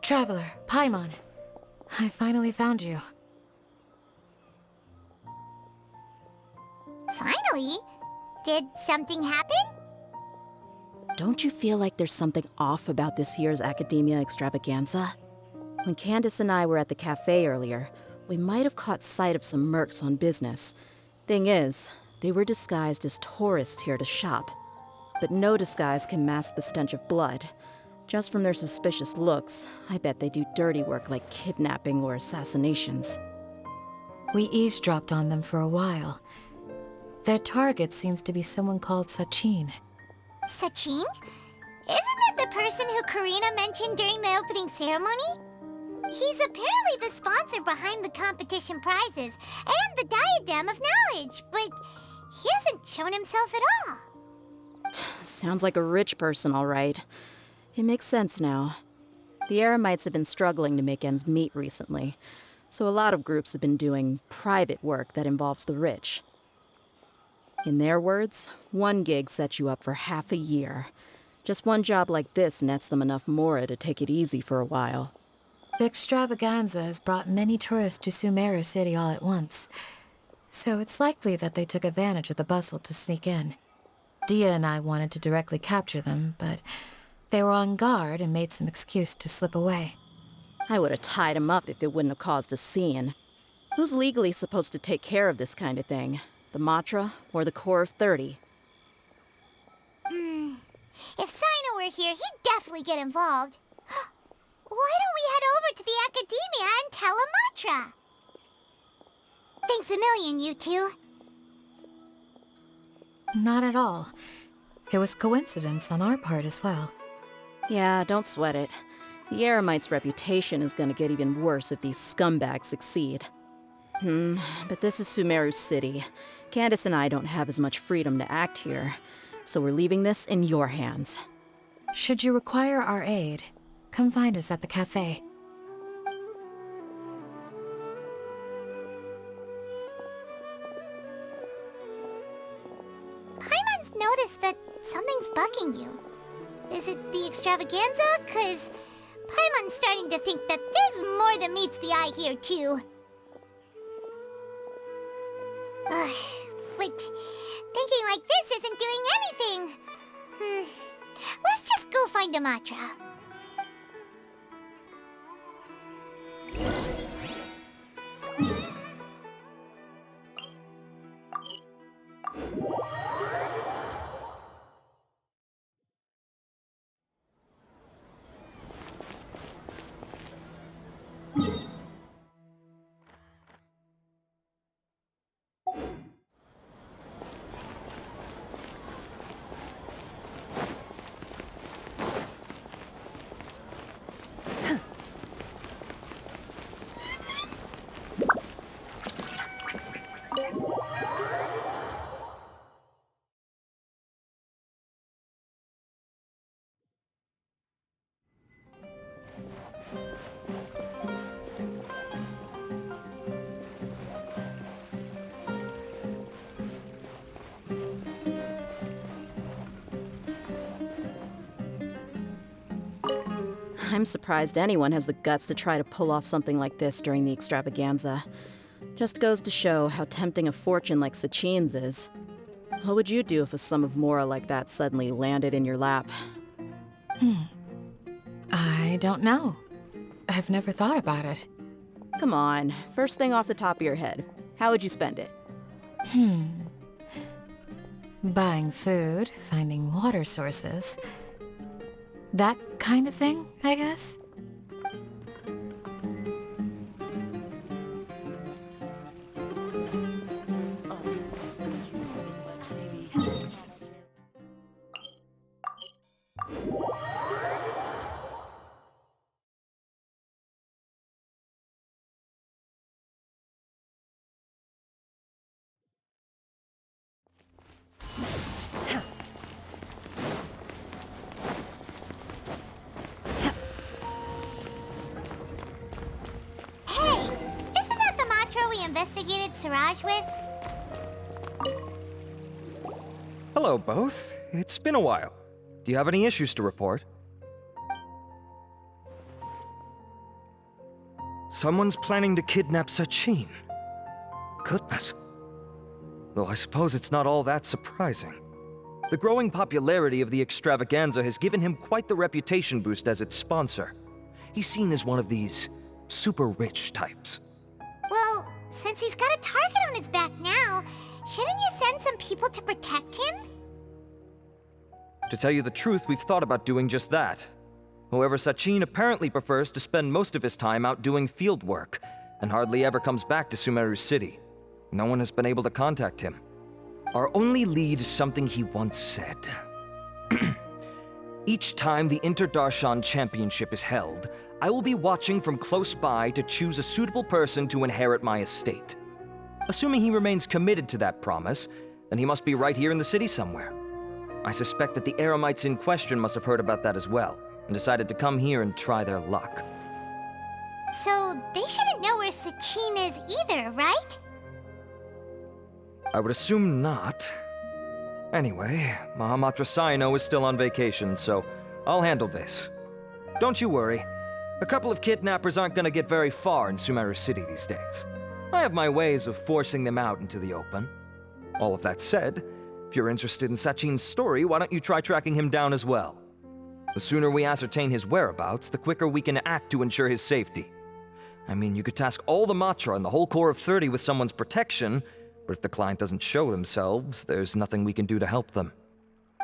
Traveler, Paimon. I finally found you. Finally? Did something happen? Don't you feel like there's something off about this year's Academia Extravaganza? When Candace and I were at the cafe earlier, we might have caught sight of some mercs on business. Thing is, they were disguised as tourists here to shop. But no disguise can mask the stench of blood. Just from their suspicious looks, I bet they do dirty work like kidnapping or assassinations. We eavesdropped on them for a while. Their target seems to be someone called Sachin. Sachin? Isn't that the person who Karina mentioned during the opening ceremony? He's apparently the sponsor behind the competition prizes and the Diadem of Knowledge, but he hasn't shown himself at all. Sounds like a rich person, all right. It makes sense now. The Eremites have been struggling to make ends meet recently, so a lot of groups have been doing private work that involves the rich. In their words, one gig sets you up for half a year. Just one job like this nets them enough mora to take it easy for a while. The extravaganza has brought many tourists to Sumeru City all at once, so it's likely that they took advantage of the bustle to sneak in. Dia and I wanted to directly capture them, but they were on guard and made some excuse to slip away. I would have tied him up if it wouldn't have caused a scene. Who's legally supposed to take care of this kind of thing? The Matra or the Corps of 30? If Sino were here, he'd definitely get involved. Why don't we head over to the Academia and tell Amatra? Thanks a million, you two. Not at all. It was coincidence on our part as well. Yeah, don't sweat it. The Eremites' reputation is gonna get even worse if these scumbags succeed. But this is Sumeru City. Candace and I don't have as much freedom to act here, so we're leaving this in your hands. Should you require our aid, come find us at the cafe. Paimon's noticed that something's bugging you. Is it the extravaganza? 'Cause Paimon's starting to think that there's more than meets the eye here, too. But thinking like this isn't doing anything. Let's just go find Amatra. I'm surprised anyone has the guts to try to pull off something like this during the extravaganza. Just goes to show how tempting a fortune like Sachine's is. What would you do if a sum of mora like that suddenly landed in your lap? I don't know. I've never thought about it. Come on, first thing off the top of your head. How would you spend it? Buying food, finding water sources. That kind of thing, I guess? Investigated Siraj with? Hello, both. It's been a while. Do you have any issues to report? Someone's planning to kidnap Sachin. Goodness. Though I suppose it's not all that surprising. The growing popularity of the extravaganza has given him quite the reputation boost as its sponsor. He's seen as one of these super rich types. Well, since he's got a target on his back now, shouldn't you send some people to protect him? To tell you the truth, we've thought about doing just that. However, Sachin apparently prefers to spend most of his time out doing field work, and hardly ever comes back to Sumeru City. No one has been able to contact him. Our only lead is something he once said. Each time the Inter-Darshan Championship is held, I will be watching from close by to choose a suitable person to inherit my estate. Assuming he remains committed to that promise, then he must be right here in the city somewhere. I suspect that the Eremites in question must have heard about that as well, and decided to come here and try their luck. So, they shouldn't know where Sachin is either, right? I would assume not. Anyway, Mahamatra Saino is still on vacation, so I'll handle this. Don't you worry. A couple of kidnappers aren't gonna get very far in Sumeru City these days. I have my ways of forcing them out into the open. All of that said, if you're interested in Sachin's story, why don't you try tracking him down as well? The sooner we ascertain his whereabouts, the quicker we can act to ensure his safety. I mean, you could task all the Matra and the whole Corps of 30 with someone's protection, but if the client doesn't show themselves, there's nothing we can do to help them.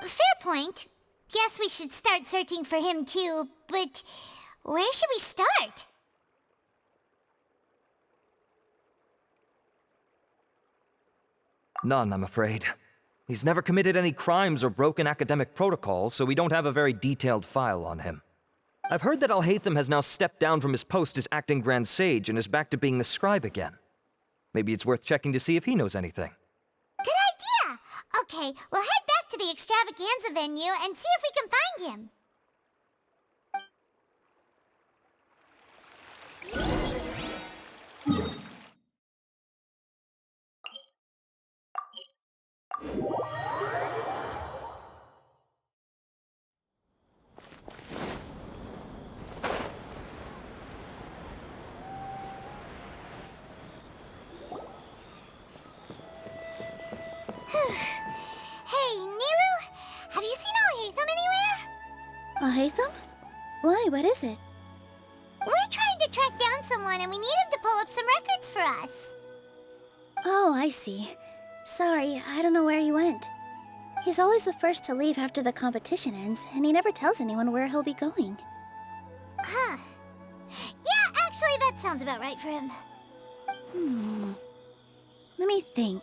Fair point. Guess we should start searching for him too, but where should we start? None, I'm afraid. He's never committed any crimes or broken academic protocol, so we don't have a very detailed file on him. I've heard that Alhaitham has now stepped down from his post as acting Grand Sage and is back to being the scribe again. Maybe it's worth checking to see if he knows anything. Good idea! Okay, we'll head back to the extravaganza venue and see if we can find him. Hey, Nilu, have you seen Alhaitham anywhere? Alhaitham? Why, what is it? We're trying to track down someone and we need him to pull up some records for us. Oh, I see. Sorry, I don't know where he went. He's always the first to leave after the competition ends, and he never tells anyone where he'll be going. Huh. Yeah, actually, that sounds about right for him. Let me think.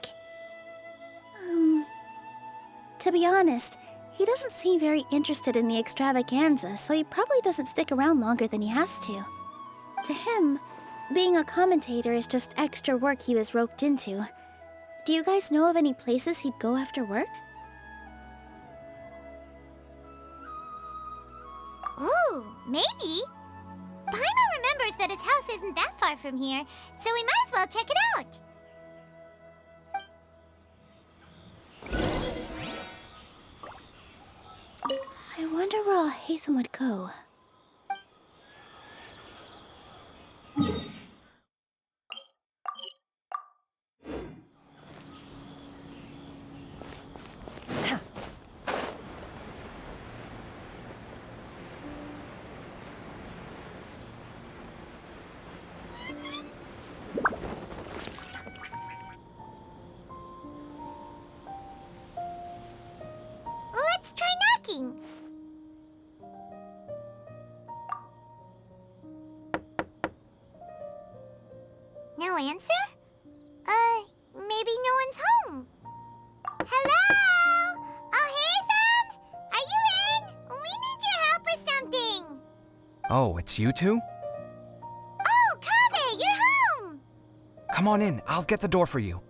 To be honest, he doesn't seem very interested in the extravaganza, so he probably doesn't stick around longer than he has to. To him, being a commentator is just extra work he was roped into. Do you guys know of any places he'd go after work? Ooh, maybe. Paimon remembers that his house isn't that far from here, so we might as well check it out. I wonder where Alhaitham would go. Oh, it's you two? Oh, Kaveh, you're home! Come on in, I'll get the door for you.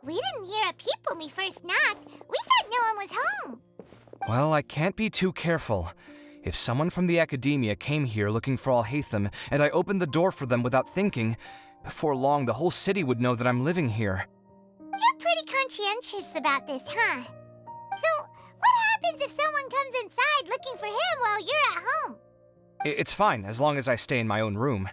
We didn't hear a peep when we first knocked. We thought no one was home. Well, I can't be too careful. If someone from the Academia came here looking for Alhaitham, and I opened the door for them without thinking, before long the whole city would know that I'm living here. You're pretty conscientious about this, huh? So, what happens if someone comes inside looking for him while you're at home? It's fine, as long as I stay in my own room.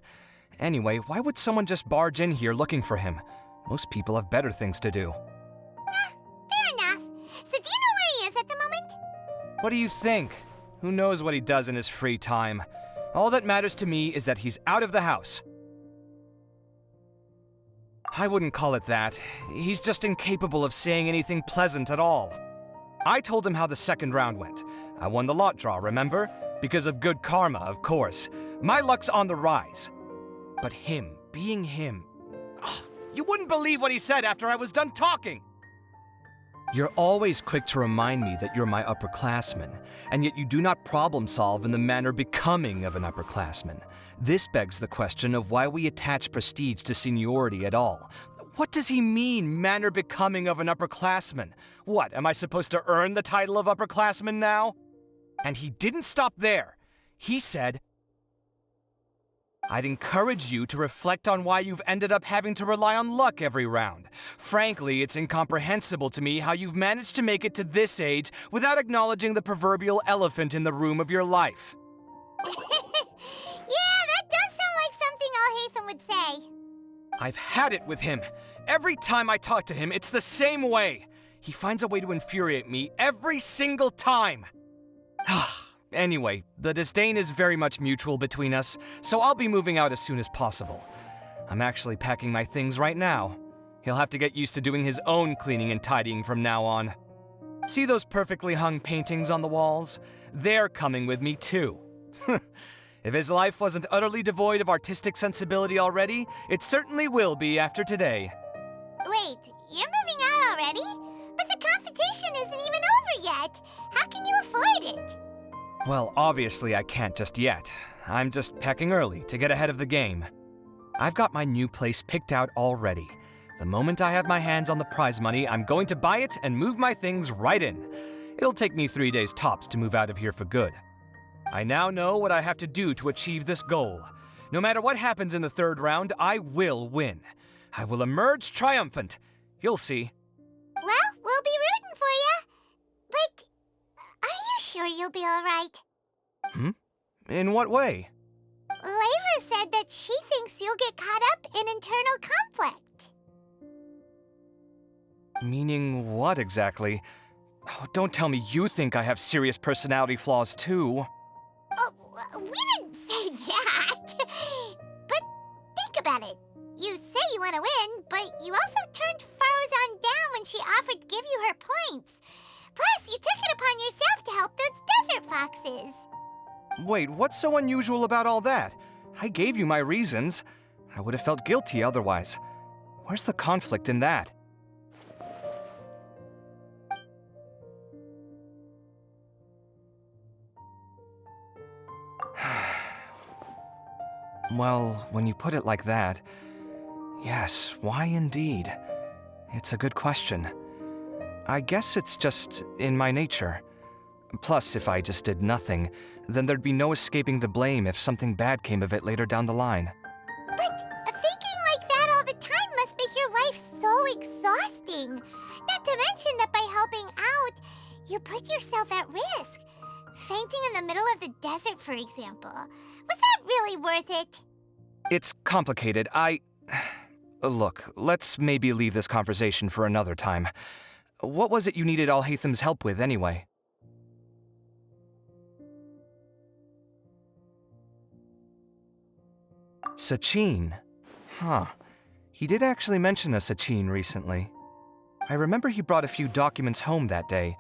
Anyway, why would someone just barge in here looking for him? Most people have better things to do. Fair enough. So do you know where he is at the moment? What do you think? Who knows what he does in his free time? All that matters to me is that he's out of the house. I wouldn't call it that. He's just incapable of saying anything pleasant at all. I told him how the second round went. I won the lot draw, remember? Because of good karma, of course. My luck's on the rise. But him, being him... Oh, you wouldn't believe what he said after I was done talking! You're always quick to remind me that you're my upperclassman, and yet you do not problem solve in the manner becoming of an upperclassman. This begs the question of why we attach prestige to seniority at all. What does he mean, manner becoming of an upperclassman? What, am I supposed to earn the title of upperclassman now? And he didn't stop there. He said, I'd encourage you to reflect on why you've ended up having to rely on luck every round. Frankly, it's incomprehensible to me how you've managed to make it to this age without acknowledging the proverbial elephant in the room of your life. Yeah, that does sound like something Alhaitham would say. I've had it with him. Every time I talk to him, it's the same way. He finds a way to infuriate me every single time. Anyway, the disdain is very much mutual between us, so I'll be moving out as soon as possible. I'm actually packing my things right now. He'll have to get used to doing his own cleaning and tidying from now on. See those perfectly hung paintings on the walls? They're coming with me too. If his life wasn't utterly devoid of artistic sensibility already, it certainly will be after today. Wait, you're moving out already? But the competition isn't even over yet. How can you afford it? Well, obviously I can't just yet. I'm just packing early to get ahead of the game. I've got my new place picked out already. The moment I have my hands on the prize money, I'm going to buy it and move my things right in. It'll take me 3 days tops to move out of here for good. I now know what I have to do to achieve this goal. No matter what happens in the third round, I will win. I will emerge triumphant. You'll see. Well, we'll be rooting for you. But are you sure you'll be all right? In what way? Layla said that she thinks you'll get caught up in internal conflict. Meaning what exactly? Oh, don't tell me you think I have serious personality flaws too. Oh, we didn't say that. But think about it. You say you want to win, but you also turned Faruzan down when she offered to give you her points. Plus, you took it upon yourself to help those desert foxes. Wait, what's so unusual about all that? I gave you my reasons. I would have felt guilty otherwise. Where's the conflict in that? Well, when you put it like that, yes, why indeed? It's a good question. I guess it's just in my nature. Plus, if I just did nothing, then there'd be no escaping the blame if something bad came of it later down the line. But thinking like that all the time must make your life so exhausting. Not to mention that by helping out, you put yourself at risk. Fainting in the middle of the desert, for example. Was that really worth it? It's complicated. Look, let's maybe leave this conversation for another time. What was it you needed Alhaitham's help with, anyway? Sachin? Huh. He did actually mention a Sachin recently. I remember he brought a few documents home that day.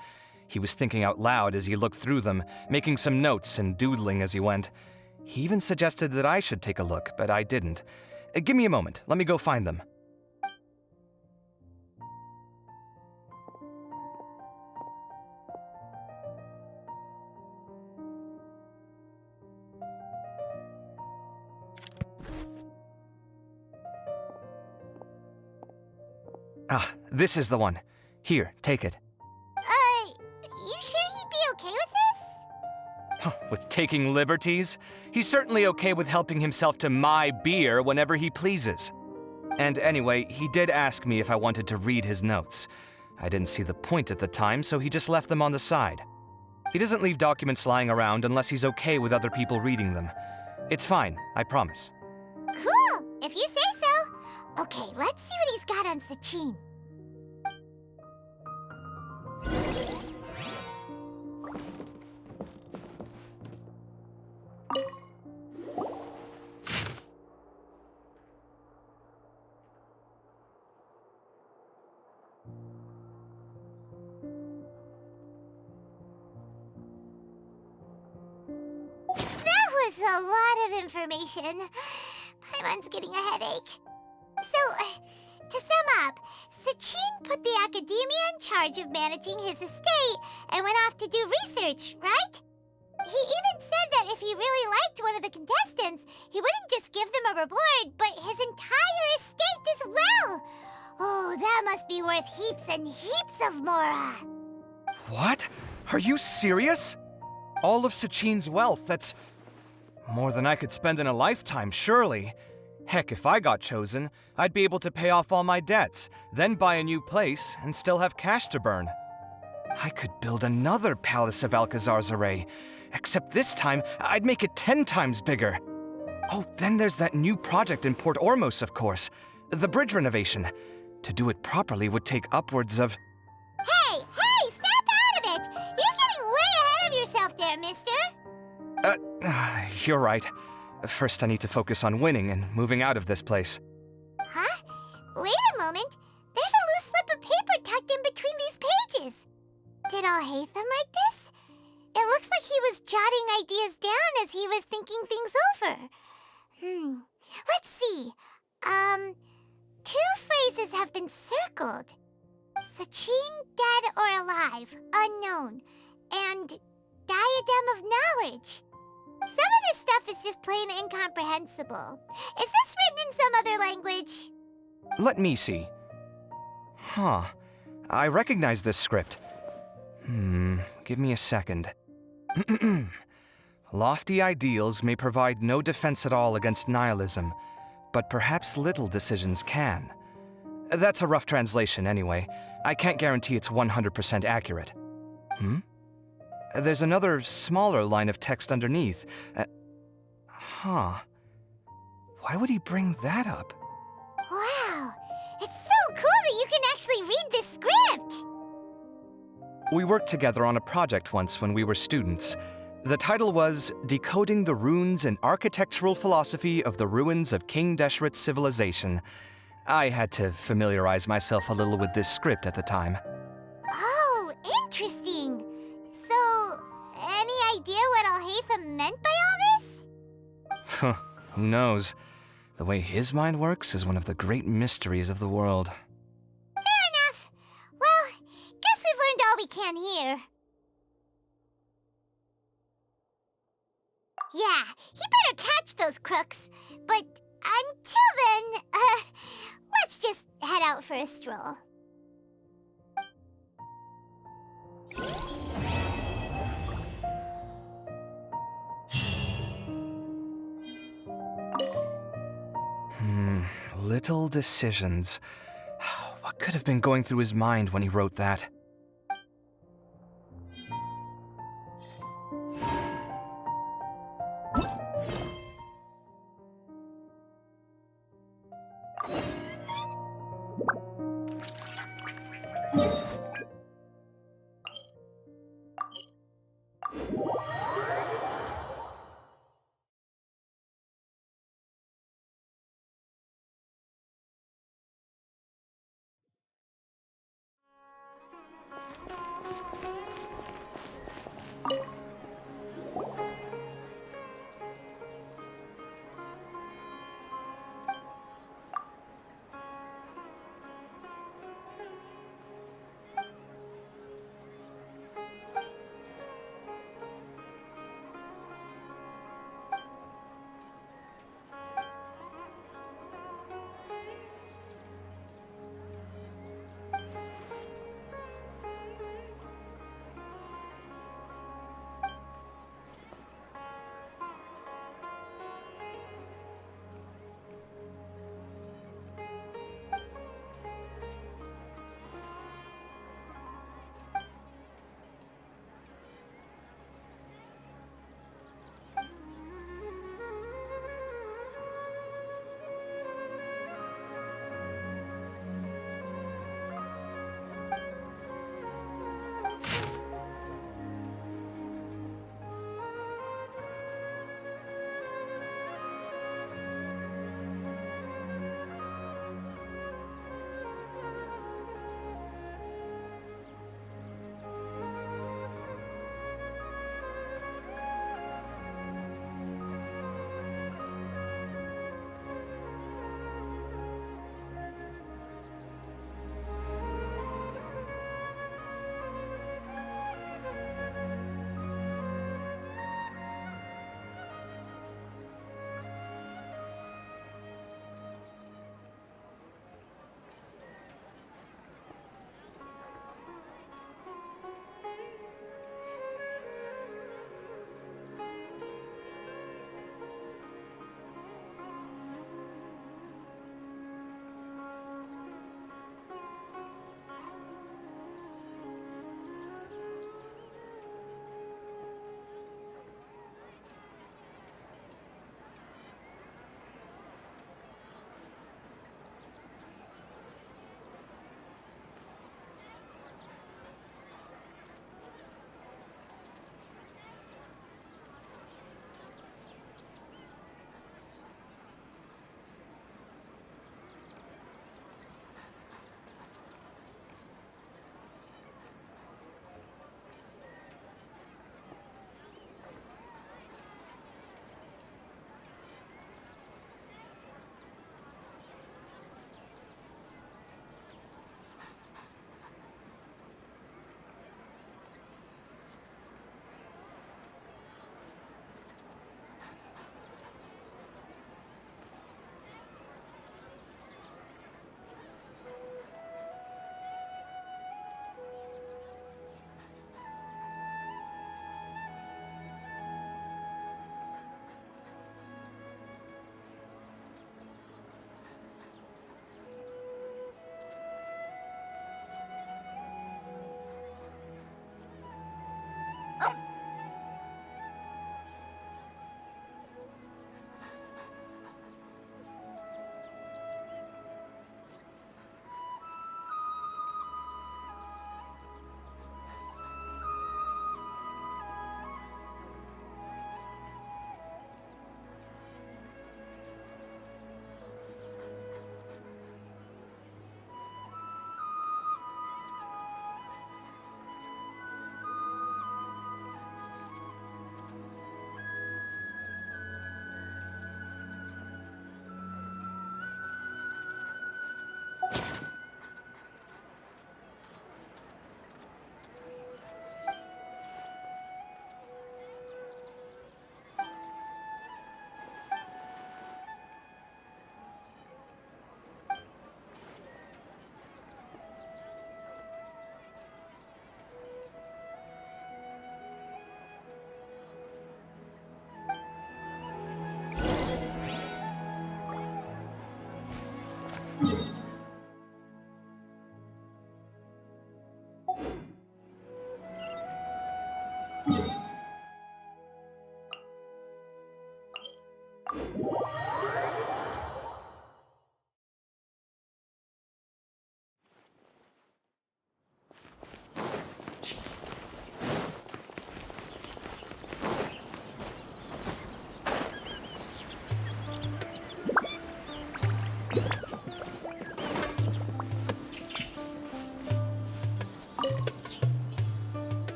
He was thinking out loud as he looked through them, making some notes and doodling as he went. He even suggested that I should take a look, but I didn't. Give me a moment. Let me go find them. Ah, this is the one. Here, take it. You sure he'd be okay with this? With taking liberties? He's certainly okay with helping himself to my beer whenever he pleases. And anyway, he did ask me if I wanted to read his notes. I didn't see the point at the time, so he just left them on the side. He doesn't leave documents lying around unless he's okay with other people reading them. It's fine, I promise. Cool, if you say so. Okay, let's see what he's got on Sachin. That was a lot of information. Paimon's getting a headache. So, to sum up, Sachin put the academia in charge of managing his estate and went off to do research, right? He even said that if he really liked one of the contestants, he wouldn't just give them a reward, but his entire estate as well. Oh, that must be worth heaps and heaps of mora. What? Are you serious? All of Sachin's wealth, that's more than I could spend in a lifetime, surely. Heck, if I got chosen, I'd be able to pay off all my debts, then buy a new place, and still have cash to burn. I could build another Palace of Alcazar's array, except this time, I'd make it 10 times bigger. Oh, then there's that new project in Port Ormos, of course. The bridge renovation. To do it properly would take upwards of... Hey, snap out of it! You're getting way ahead of yourself there, mister! You're right. First, I need to focus on winning and moving out of this place. Huh? Wait a moment. There's a loose slip of paper tucked in between these pages. Did Alhaitham write this? It looks like he was jotting ideas down as he was thinking things over. Let's see. Two phrases have been circled. Sachin, dead or alive, unknown, and diadem of knowledge. Some of this stuff is just plain incomprehensible. Is this written in some other language? Let me see. Huh. I recognize this script. Give me a second. Lofty ideals may provide no defense at all against nihilism, but perhaps little decisions can. That's a rough translation anyway. I can't guarantee it's 100% accurate. There's another smaller line of text underneath. Why would he bring that up? Wow, it's so cool that you can actually read this script! We worked together on a project once when we were students. The title was Decoding the Runes and Architectural Philosophy of the Ruins of King Deshret's Civilization. I had to familiarize myself a little with this script at the time. Oh, interesting. So, any idea what Alhaitham meant by all this? Who knows? The way his mind works is one of the great mysteries of the world. Fair enough. Well, guess we've learned all we can here. Yeah, he better catch those crooks. But until then, let's just head out for a stroll. Little decisions. What could have been going through his mind when he wrote that?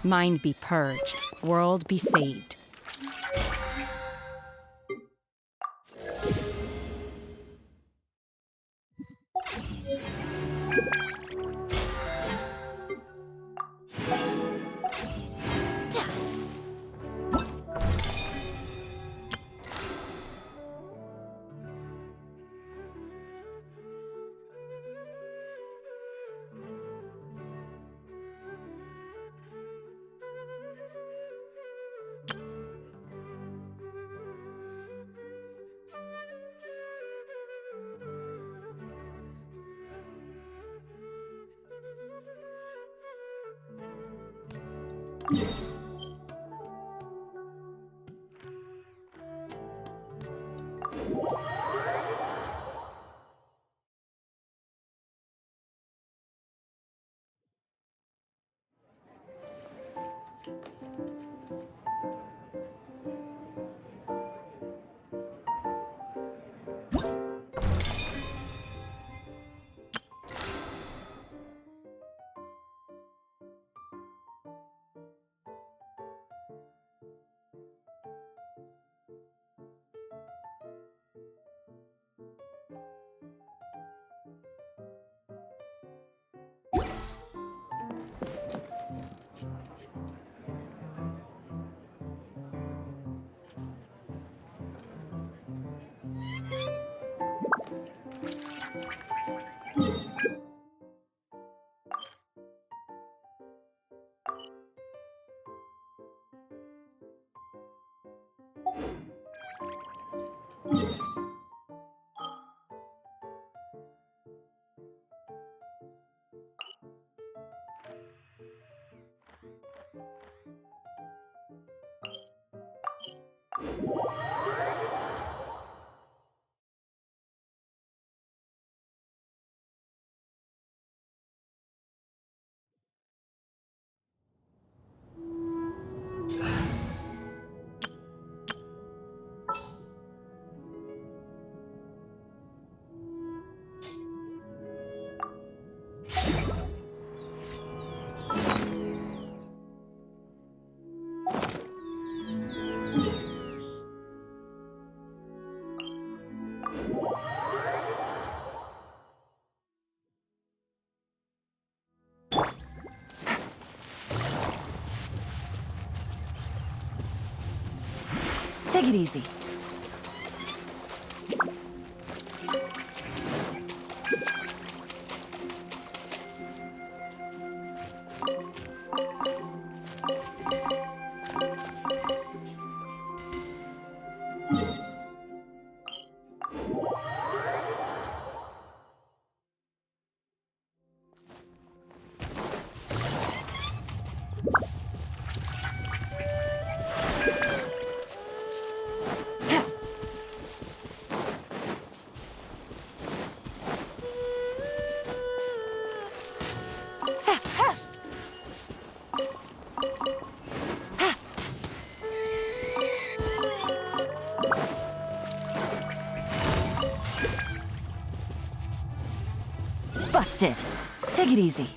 Mind be purged, world be saved. Take it easy. Busted. Take it easy.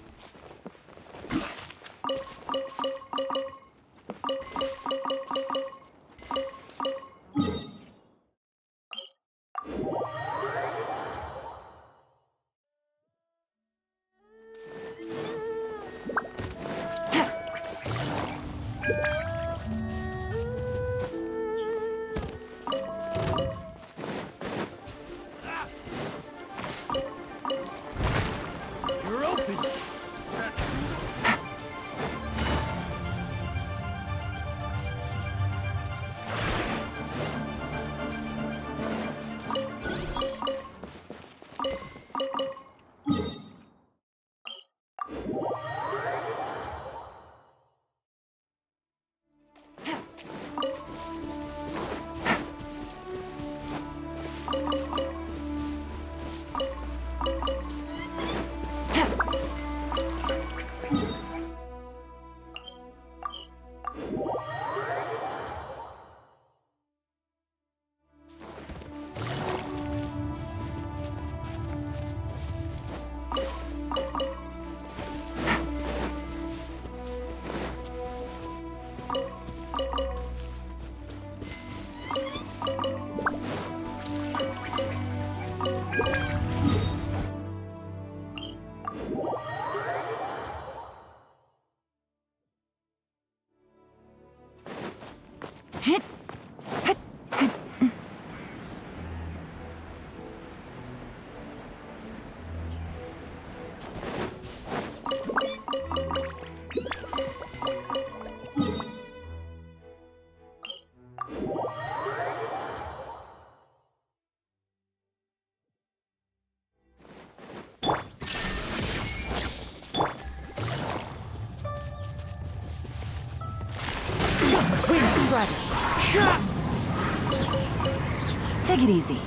You're open! Take it easy.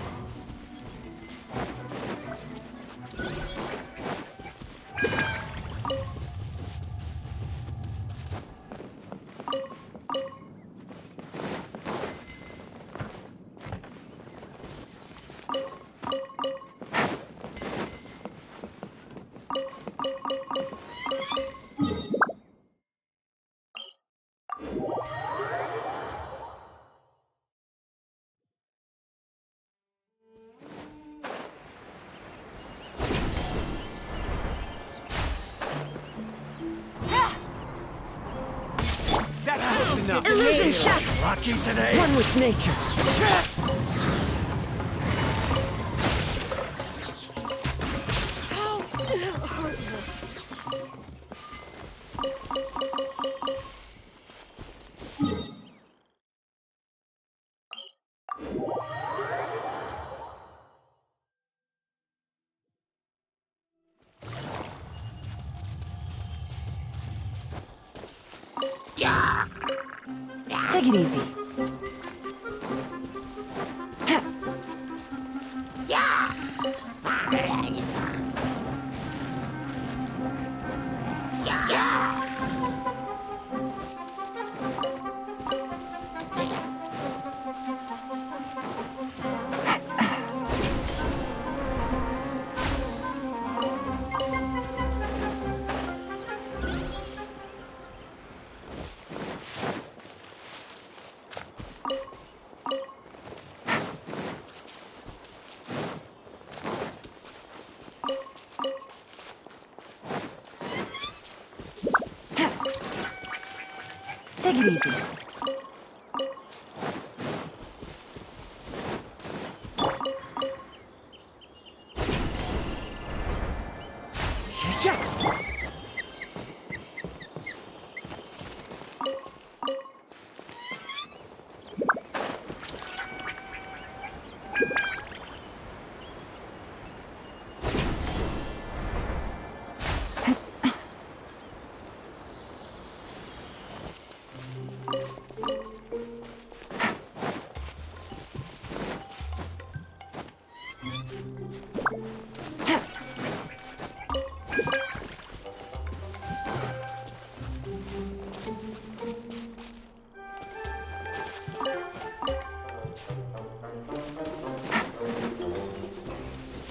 That's close enough. Illusion shot! Rocky today. One with nature. Take it easy. Take it easy.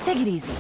Take it easy.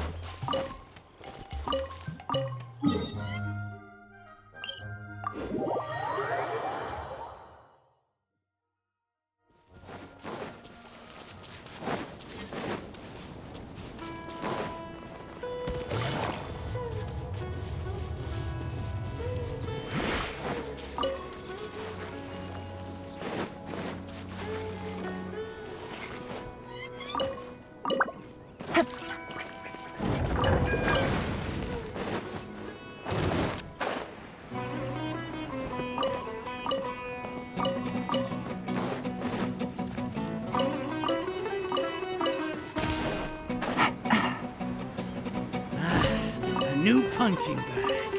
New punching bag.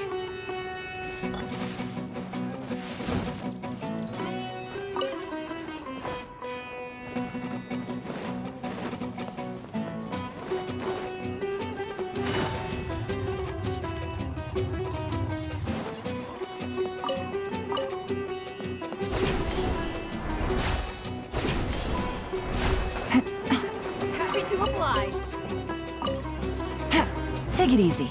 Happy to oblige. Take it easy.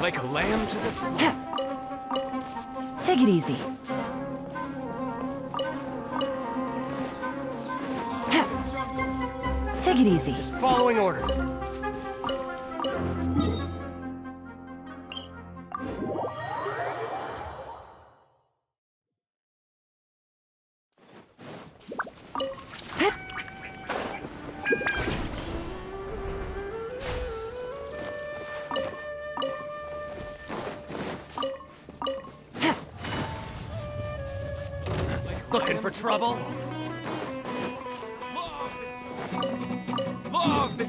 Like a lamb to the slaughter. Take it easy. Take it easy. Just following orders. Looking for trouble? Love the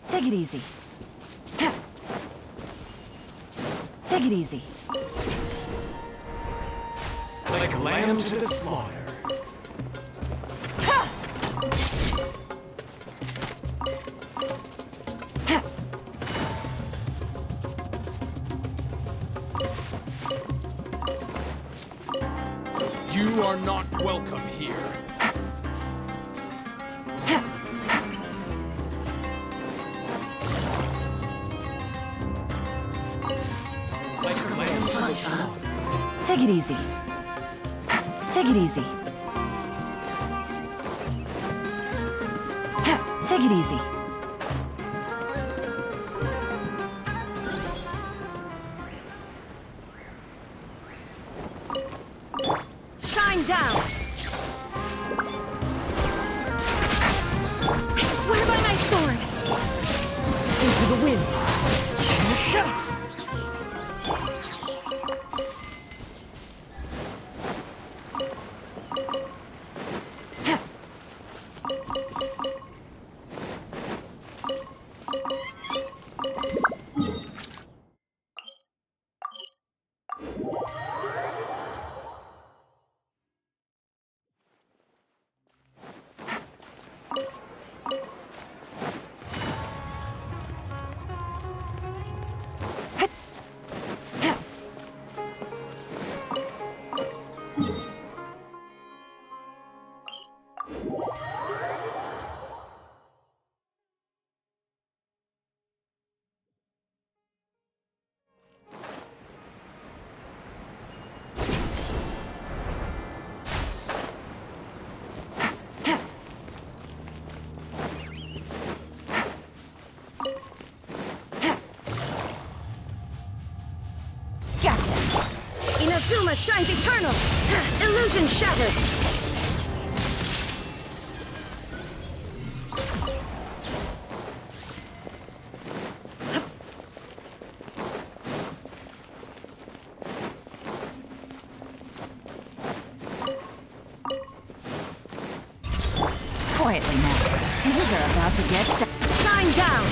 Take it easy. Take it easy. Like a lamb to the slaughter. You are not welcome here. Like a lamb to the slaughter. Take it easy. Take it easy. Take it easy. Shine down! I swear by my sword! Into the wind! Gotcha! Inazuma shines eternal! Illusion shattered! Quietly now. Things are about to get Shine down!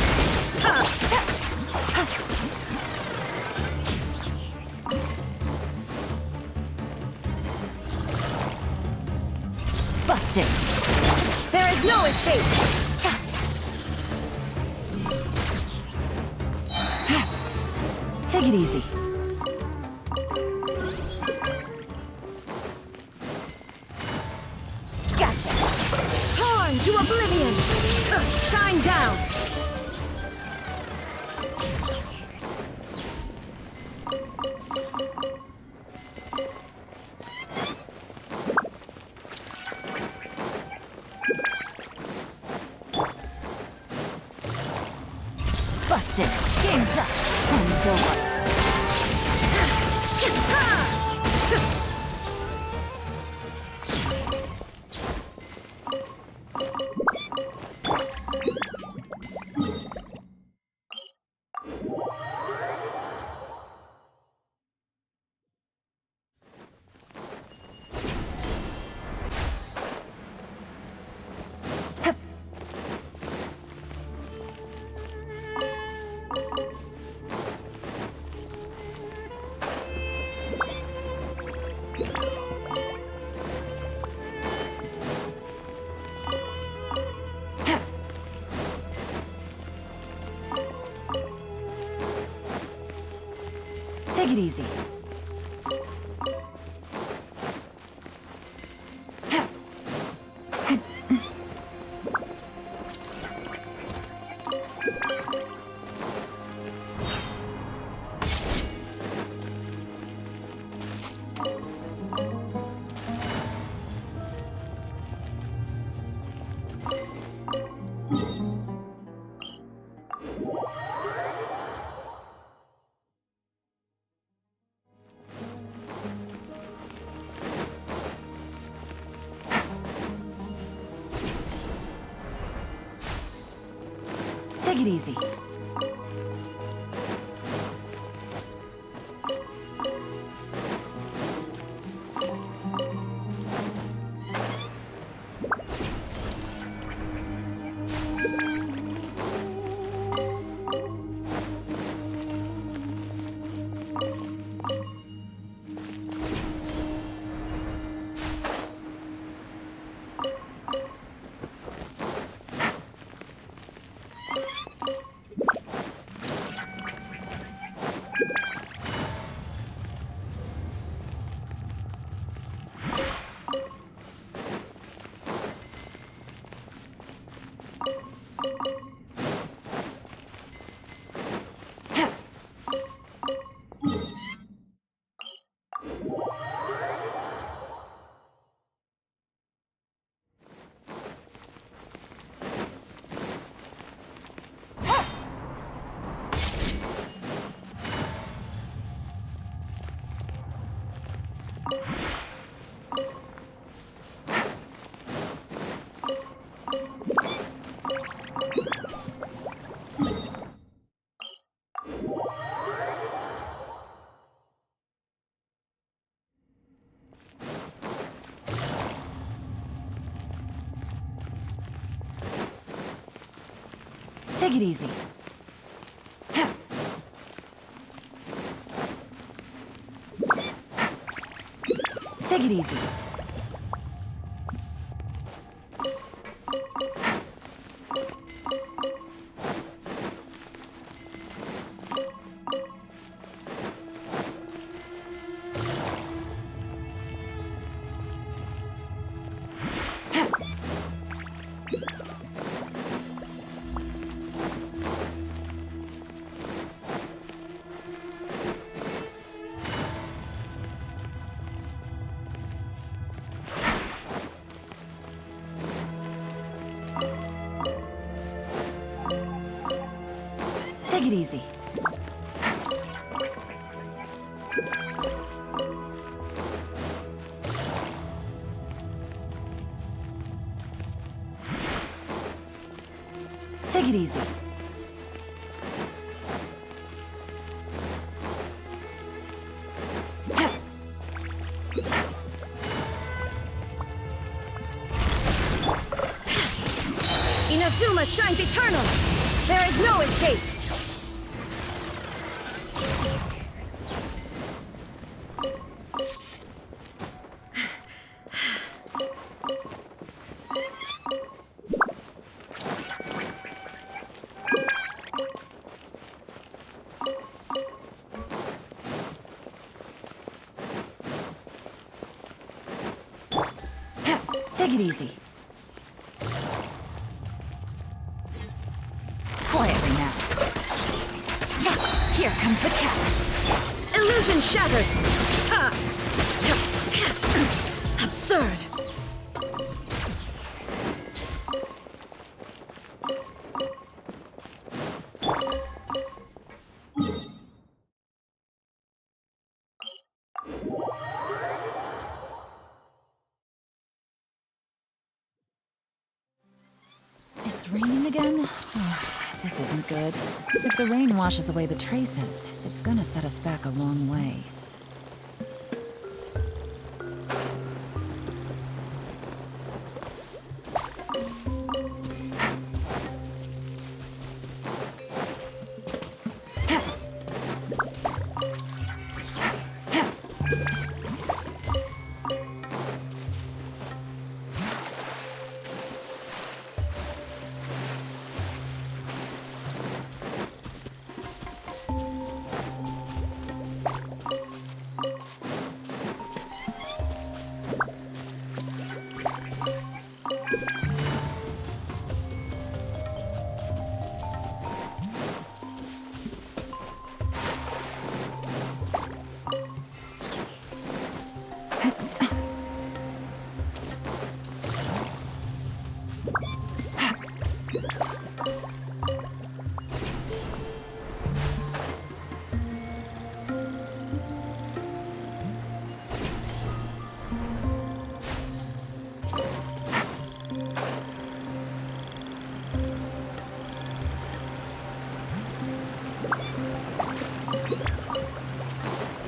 busted. There is no escape! Take it easy. Gotcha! Torn to oblivion! Shine down! Busted. Game's up. Game's over. Take it easy. easy. Take it easy. Take it easy. Take it easy. Take it easy. Inazuma shines eternal! There is no escape! Take it easy. Quietly now. Here comes the catch. Illusion shattered! Ha! Absurd! It's raining again? This isn't good. If the rain washes away the traces, it's gonna set us back a long way.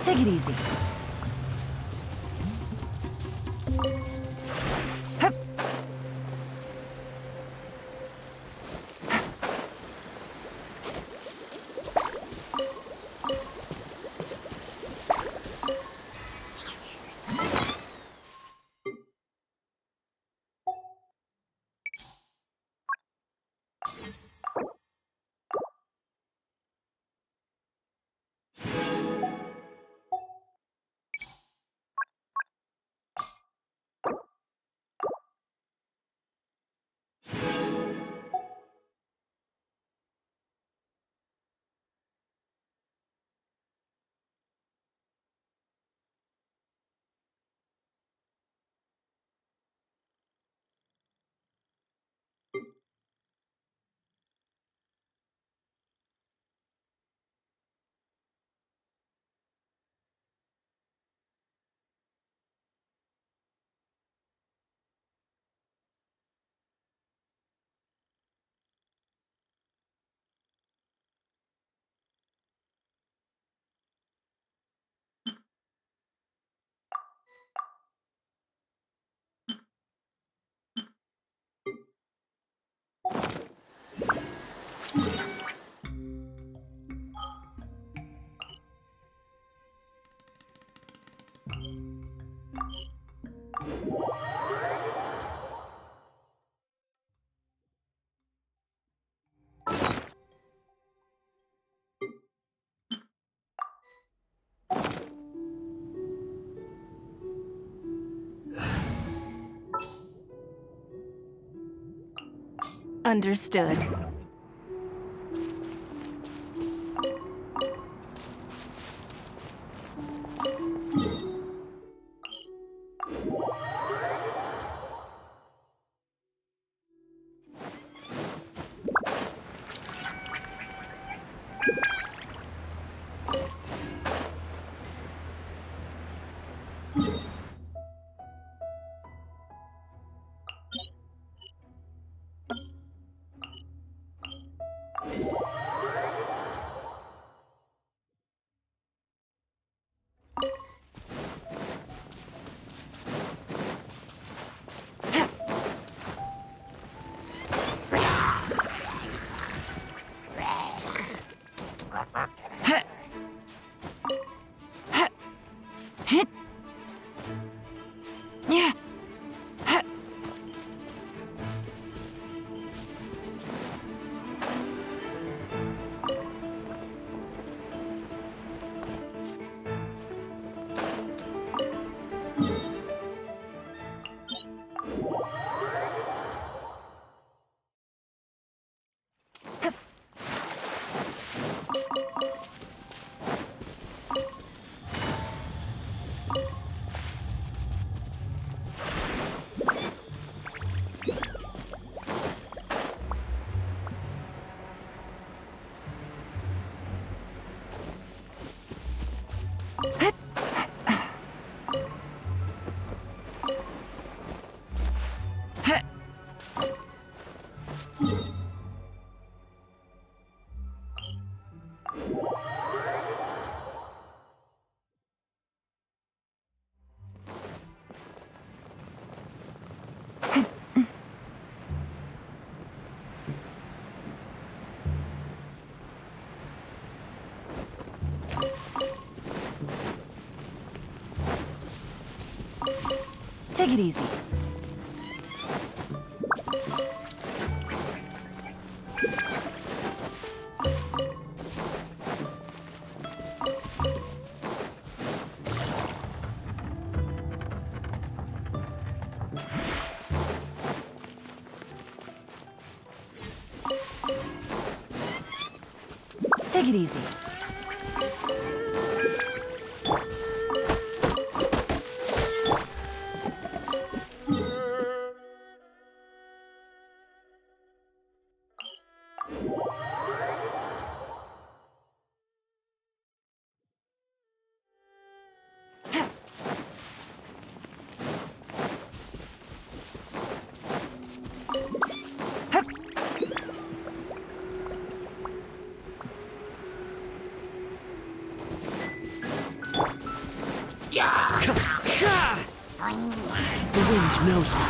Take it easy. Hup. Understood. Take it easy. Take it easy. The wind knows me.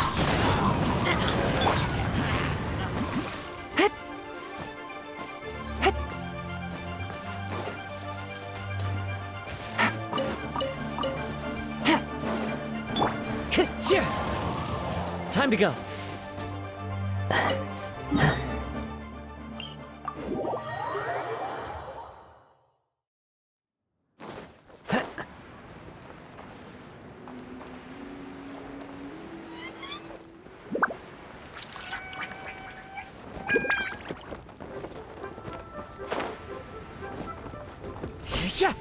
Time to go. Yeah.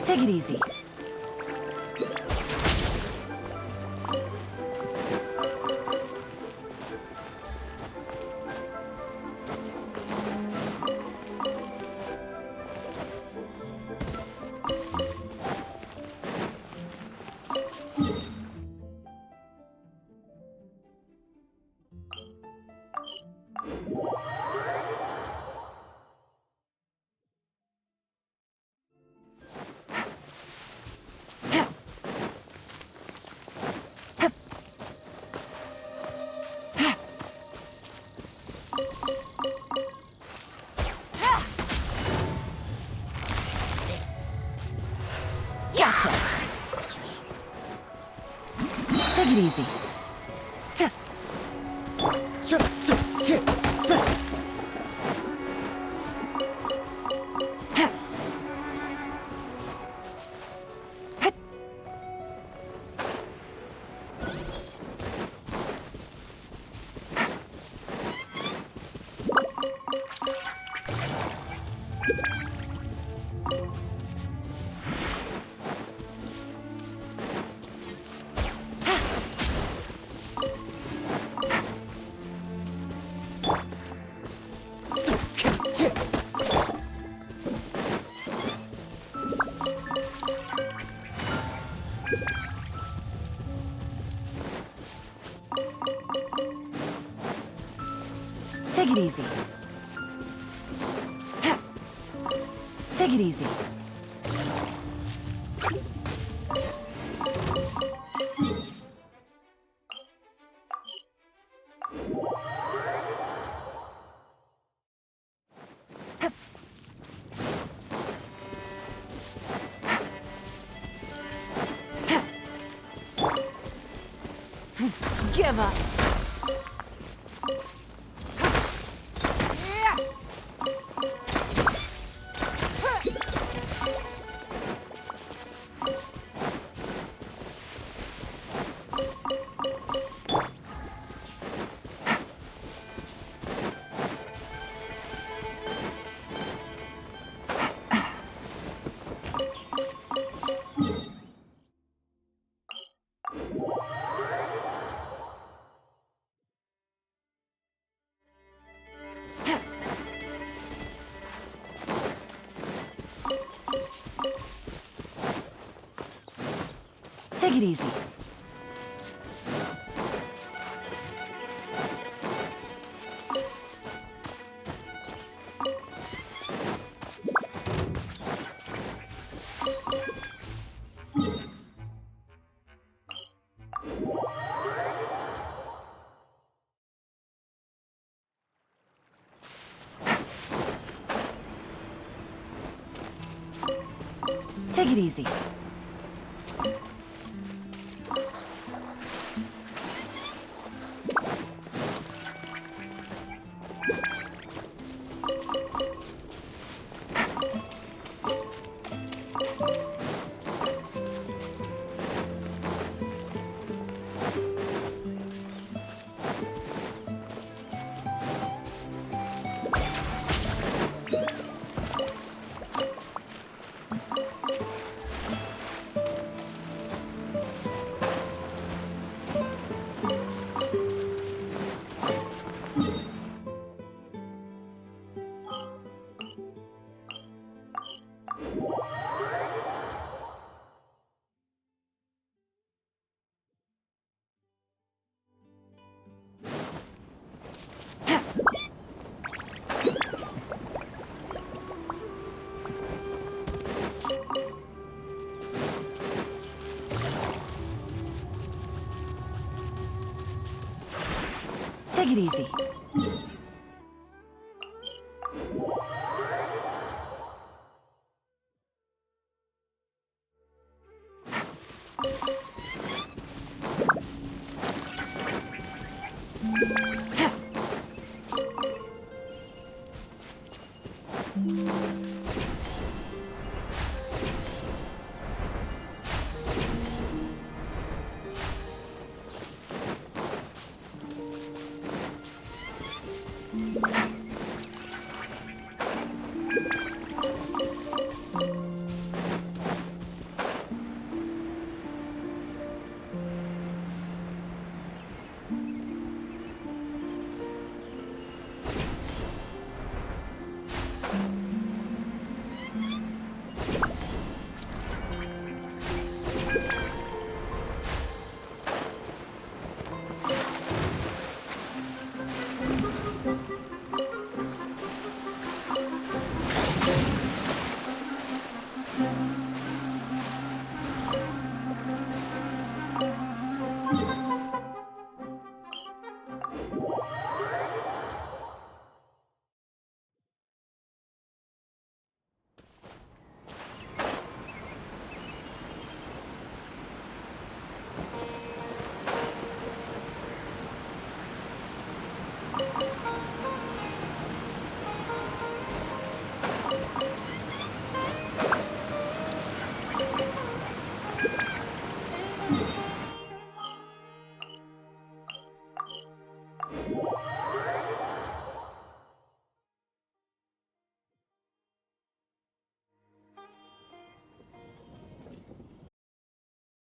Take it easy. Gotcha. Take it easy. Take it easy. Take it easy. Give up. Take it easy. Take it easy. Take it easy.